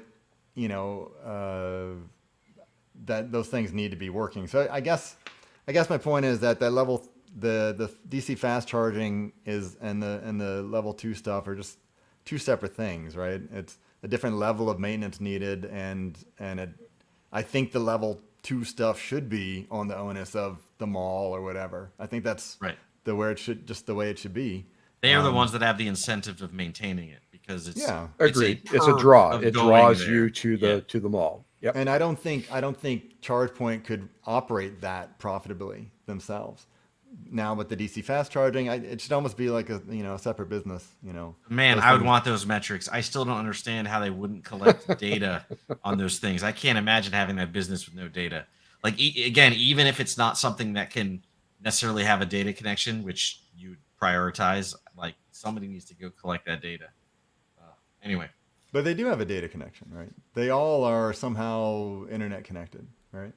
S2: that those things need to be working. So I guess my point is that level the DC fast charging is and the level two stuff are just two separate things, right? It's a different level of maintenance needed, I think the level two stuff should be on the onus of the mall or whatever. I think that's
S1: Right.
S2: the way it should be.
S1: They are the ones that have the incentive of maintaining it because
S2: Yeah.
S1: it's a
S3: Agreed. It's a
S1: perk
S3: draw.
S1: of
S3: It
S1: going
S3: draws
S1: there.
S3: you to
S1: Yeah.
S3: the mall. Yep.
S2: And I don't think ChargePoint could operate that profitably themselves. Now with the DC fast charging, it should almost be like a separate business.
S1: Man,
S2: Those
S1: I would
S2: things.
S1: want those metrics. I still don't understand how they wouldn't collect data on those things. I can't imagine having that business with no data. Like again, even if it's not something that can necessarily have a data connection, which you would prioritize, like somebody needs to go collect that data. Anyway,
S2: But they do have a data connection, right? They all are somehow internet connected, right?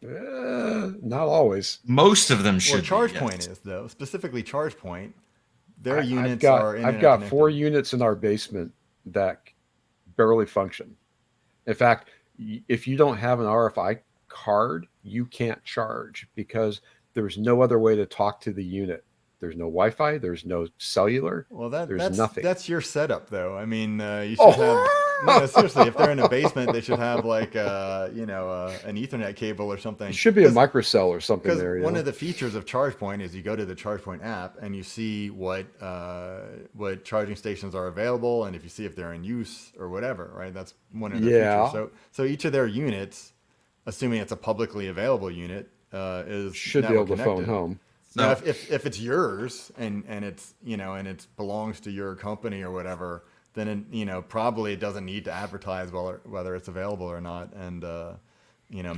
S3: Not always.
S1: most of them
S2: Well,
S1: should be,
S2: ChargePoint
S1: yes.
S2: is though. Specifically, ChargePoint, their
S3: I've
S2: units
S3: got
S2: are internet
S3: I've got
S2: connected.
S3: 4 units in our basement that barely function. In fact, if you don't have an RFI card, you can't charge because there's no other way to talk to the unit. There's no Wi-Fi. There's no cellular.
S2: Well,
S3: There's
S2: that's
S3: nothing.
S2: that's your setup, though. I mean, you should
S3: Oh,
S2: have no, seriously. If they're in a basement, they should have like an Ethernet cable or something.
S3: it should be a microcell or something
S2: Because
S3: there.
S2: one of the features of ChargePoint is you go to the ChargePoint app and you see what charging stations are available, and if you see if they're in use or whatever, right? That's one of the
S3: Yeah.
S2: features. So each of their units, assuming it's a publicly available unit, is
S3: Should be
S2: network
S3: able to phone
S2: connected.
S3: home.
S1: So
S2: Now, if it's yours and it's and it belongs to your company or whatever, then probably it doesn't need to advertise whether it's available or not, and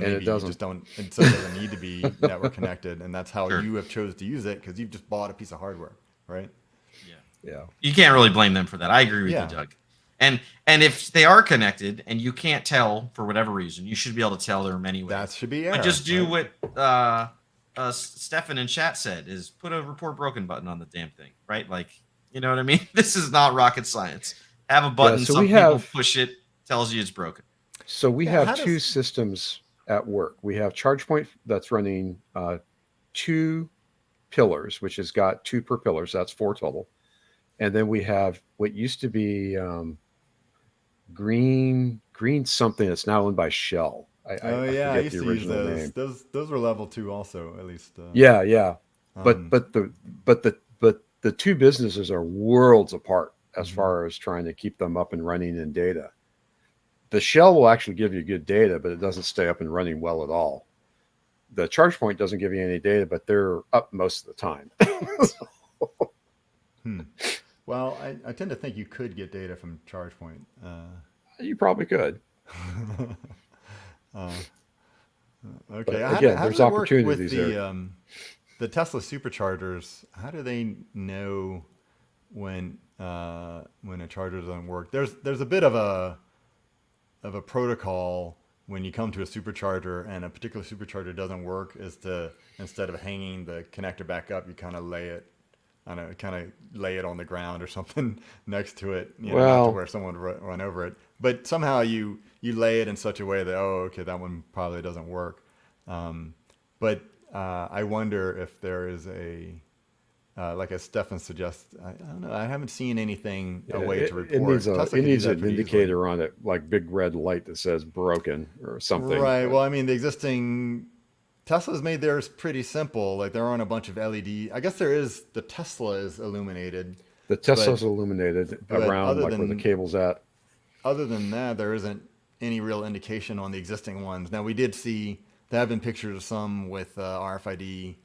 S3: And
S2: maybe
S3: it
S2: you
S3: doesn't.
S2: just don't, and so it doesn't need to be network connected, and that's how
S1: sure,
S2: you have chose to use it because you've just bought a piece of hardware, right?
S1: yeah.
S3: Yeah.
S1: You can't really blame them for that. I agree with you,
S2: Yeah,
S1: Doug. And if they are connected and you can't tell for whatever reason, you should be able to tell there are many
S2: that
S1: ways.
S2: should be
S1: But
S2: air,
S1: just do
S2: right?
S1: what Stefan in chat said: is put a report broken button on the damn thing, right? Like, you know what I mean? This is not rocket science. Have a
S3: Yeah.
S1: button.
S3: So we
S1: Some people
S3: have
S1: push it, tells you it's broken.
S2: Yeah, how
S3: two
S2: does
S3: systems at work. We have ChargePoint that's running two pillars, which has got two per pillars. That's four total. And then we have what used to be green something that's now owned by Shell.
S2: oh
S3: I
S2: yeah, I
S3: forget
S2: used
S3: the
S2: to use
S3: original
S2: those.
S3: name.
S2: Those were level 2 also, at least.
S3: Yeah, yeah. But
S2: Um,
S3: but the but the two businesses are worlds apart as
S2: mhm.
S3: far as trying to keep them up and running in data. The Shell will actually give you good data, but it doesn't stay up and running well at all. The ChargePoint doesn't give you any data, but they're up most of the time.
S2: Hmm. Well, I tend to think you could get data from ChargePoint.
S3: You probably could,
S2: Uh, okay,
S3: but again,
S2: how does
S3: there's
S2: it work with
S3: opportunities there.
S2: the Tesla superchargers? How do they know when a charger doesn't work? There's a bit of a protocol when you come to a supercharger and a particular supercharger doesn't work, is to, instead of hanging the connector back up, you kind of lay it, I don't know, kind of lay it on the ground or something next to it, not to
S3: Well,
S2: where someone would run over it, but somehow you lay it in such a way that, oh, okay, that one probably doesn't work. Um, but I wonder if there is like as Stefan suggests, I don't know, I haven't seen anything, a
S3: yeah,
S2: way to
S3: it needs
S2: report. Tesla could do that
S3: an
S2: pretty easily.
S3: indicator on it, like big red light that says broken or something.
S2: Right.
S3: But
S2: Well, I mean, the existing Tesla's made theirs pretty simple. Like they're on a bunch of LED. I guess the Tesla is illuminated,
S3: the
S2: but
S3: Tesla's illuminated
S2: but
S3: around like where the cable's at.
S2: other than that, there isn't any real indication on the existing ones. Now we did see there have been pictures of some with RFID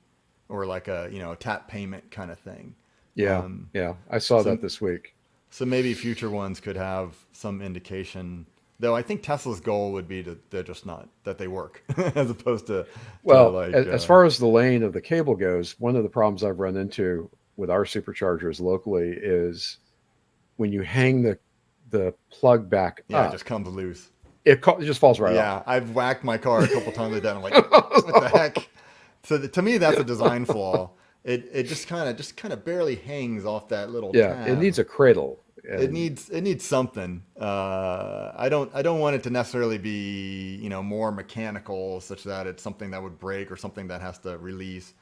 S2: or like a tap payment kind of thing.
S3: Yeah,
S2: Um,
S3: yeah, I saw
S2: so
S3: that this week.
S2: so maybe future ones could have some indication. Though I think Tesla's goal would be to they're just not that they work as opposed to
S3: Well,
S2: like
S3: as far as the laying of the cable goes, one of the problems I've run into with our superchargers locally is when you hang the plug back
S2: yeah, it
S3: up,
S2: just comes loose.
S3: it just falls right off.
S2: Yeah, I've whacked my car a couple times with that. I'm like, what the heck? So to me, that's a design flaw. It just kind of barely hangs off that little
S3: Yeah, it
S2: tab.
S3: needs a cradle,
S2: It
S3: and
S2: needs something. I don't want it to necessarily be more mechanical, such that it's something that would break or something that has to release.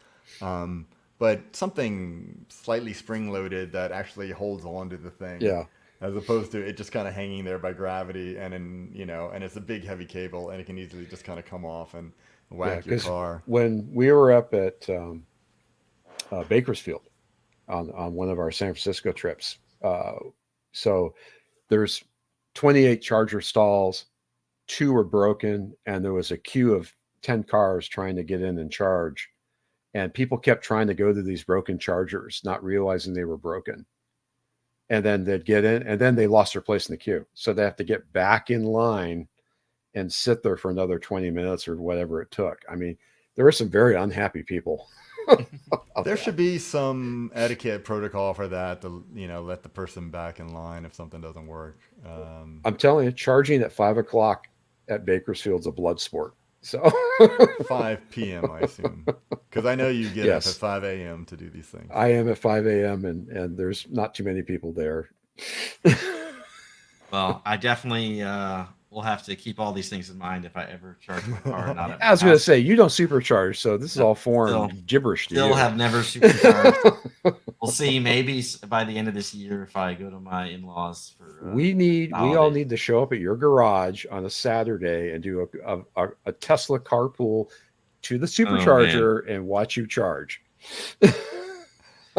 S2: But something slightly spring loaded that actually holds on to the thing,
S3: yeah,
S2: as opposed to it just kind of hanging there by gravity, and it's a big heavy cable and it can easily just kind of come off and
S3: yeah.
S2: whack your
S3: Because
S2: car.
S3: when we were up at Bakersfield on one of our San Francisco trips, so there's 28 charger stalls, two were broken, and there was a queue of 10 cars trying to get in and charge. And people kept trying to go to these broken chargers, not realizing they were broken. And then they'd get in, and then they lost their place in the queue. So they have to get back in line and sit there for another 20 minutes or whatever it took. I mean, there were some very unhappy people.
S2: There should be some etiquette protocol for that to let the person back in line if something doesn't work.
S3: I'm telling you, charging at 5 o'clock at Bakersfield's a blood sport. So
S2: 5 p.m. I assume, because I know you get up at
S3: yes,
S2: 5 a.m. to do these things.
S3: I am at 5 a.m. and there's not too many people there.
S1: Well, I definitely will have to keep all these things in mind if I ever charge my car not at
S3: I
S1: my
S3: was going to
S1: house.
S3: say, you don't supercharge, so this is
S1: No,
S3: all foreign
S1: still,
S3: gibberish to
S1: still
S3: you.
S1: have never supercharged. We'll see. Maybe by the end of this year, if I go to my in-laws for
S3: We all
S1: holidays.
S3: need to show up at your garage on a Saturday and do a Tesla carpool to the
S1: Oh man,
S3: supercharger and watch you charge.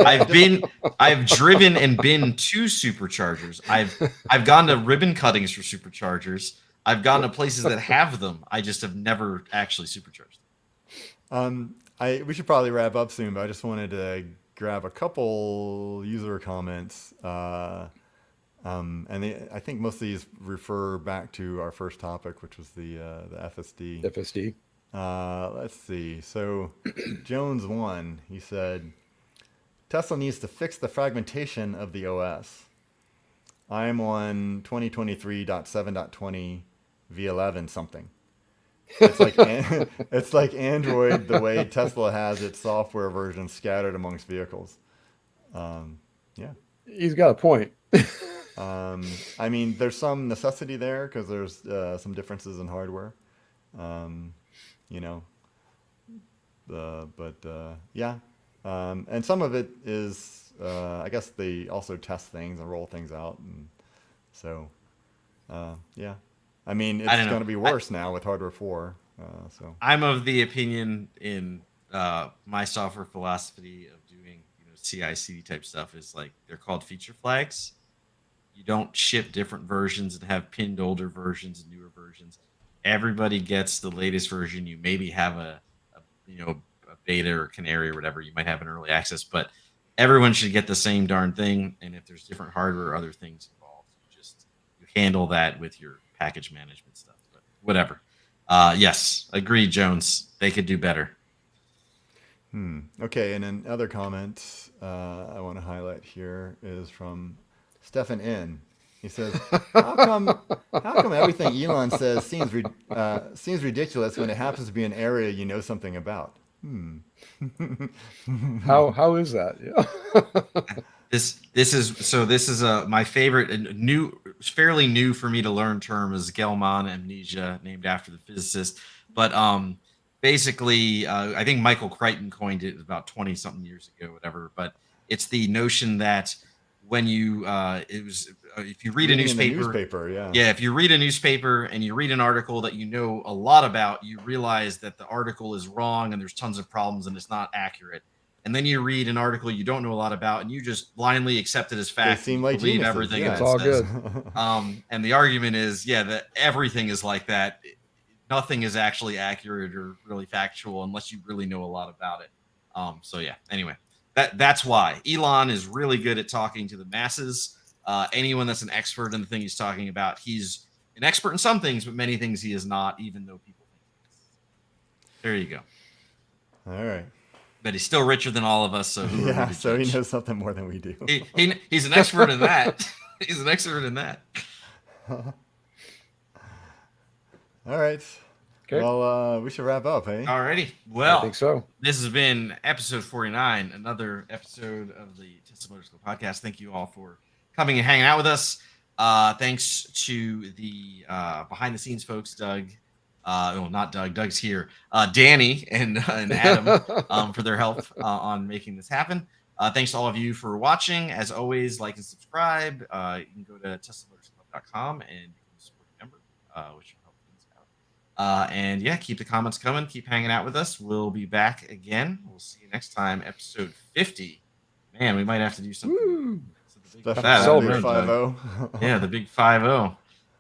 S1: I've driven and been to superchargers. I've gone to ribbon cuttings for superchargers. I've gone to places that have them. I just have never actually supercharged.
S2: We should probably wrap up soon, but I just wanted to grab a couple user comments. I think most of these refer back to our first topic, which was the FSD.
S3: FSD.
S2: Let's see. So Jones 1, he said, Tesla needs to fix the fragmentation of the OS. I'm on 2023.7.20 v11 something. It's like it's like Android the way Tesla has its software versions scattered amongst vehicles. Yeah.
S3: He's got a point.
S2: I mean, there's some necessity there because there's some differences in hardware. You know, yeah. And some of it is, I guess they also test things and roll things out. And so, yeah. I mean, it's going to be worse now with hardware 4. So
S1: I'm of the opinion in my software philosophy of doing CI/CD type stuff is like they're called feature flags. You don't ship different versions and have pinned older versions and newer versions. Everybody gets the latest version. You maybe have a beta or canary or whatever. You might have an early access, but everyone should get the same darn thing. And if there's different hardware or other things involved, you handle that with your package management stuff. But whatever. Yes, agreed, Jones. They could do better.
S2: Okay, and then other comments I want to highlight here is from Stefan N. He says, "How come everything Elon says seems ridiculous when it happens to be an area you know something about?"
S3: How is that? Yeah.
S1: This is my favorite and fairly new for me to learn term is Gell-Mann amnesia, named after the physicist. But basically, I think Michael Crichton coined it about 20 something years ago, whatever. But it's the notion that when you if you read a newspaper,
S2: yeah,
S1: if you read a newspaper and you read an article that you know a lot about, you realize that the article is wrong and there's tons of problems and it's not accurate. And then you read an article you don't know a lot about and you just blindly accept it as fact.
S2: They seem like
S1: believe
S2: geniuses.
S1: everything
S2: Yeah,
S1: it
S3: it's all
S1: says.
S3: good.
S1: And the argument is, that everything is like that. Nothing is actually accurate or really factual unless you really know a lot about it. So yeah, anyway, that's why Elon is really good at talking to the masses. Anyone that's an expert in the thing he's talking about, he's an expert in some things, but many things he is not, even though people think he is. There you go.
S2: All right.
S1: But he's still richer than all of us, so who
S2: yeah, so he knows something more than we do.
S1: He's an expert in that. He's an expert in that.
S2: All right.
S3: Okay.
S2: Well, we should wrap up, hey?
S1: Alrighty. Well,
S3: I think so.
S1: This has been episode 49, another episode of the Tesla Motorcycle Podcast. Thank you all for coming and hanging out with us. Thanks to the behind the scenes folks, Doug. Well, not Doug. Doug's here. Danny and Adam for their help on making this happen. Thanks to all of you for watching. As always, like and subscribe. You can go to TeslaMotorcycle.com and become a supporting member, which will help things out. And yeah, keep the comments coming. Keep hanging out with us. We'll be back again. We'll see you next time, episode 50. Man, we might have to do something.
S3: Woo.
S2: The big
S3: 5-0.
S1: Yeah, the big 5-0.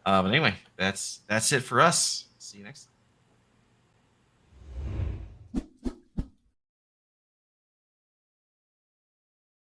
S1: But anyway, that's it for us. See you next time.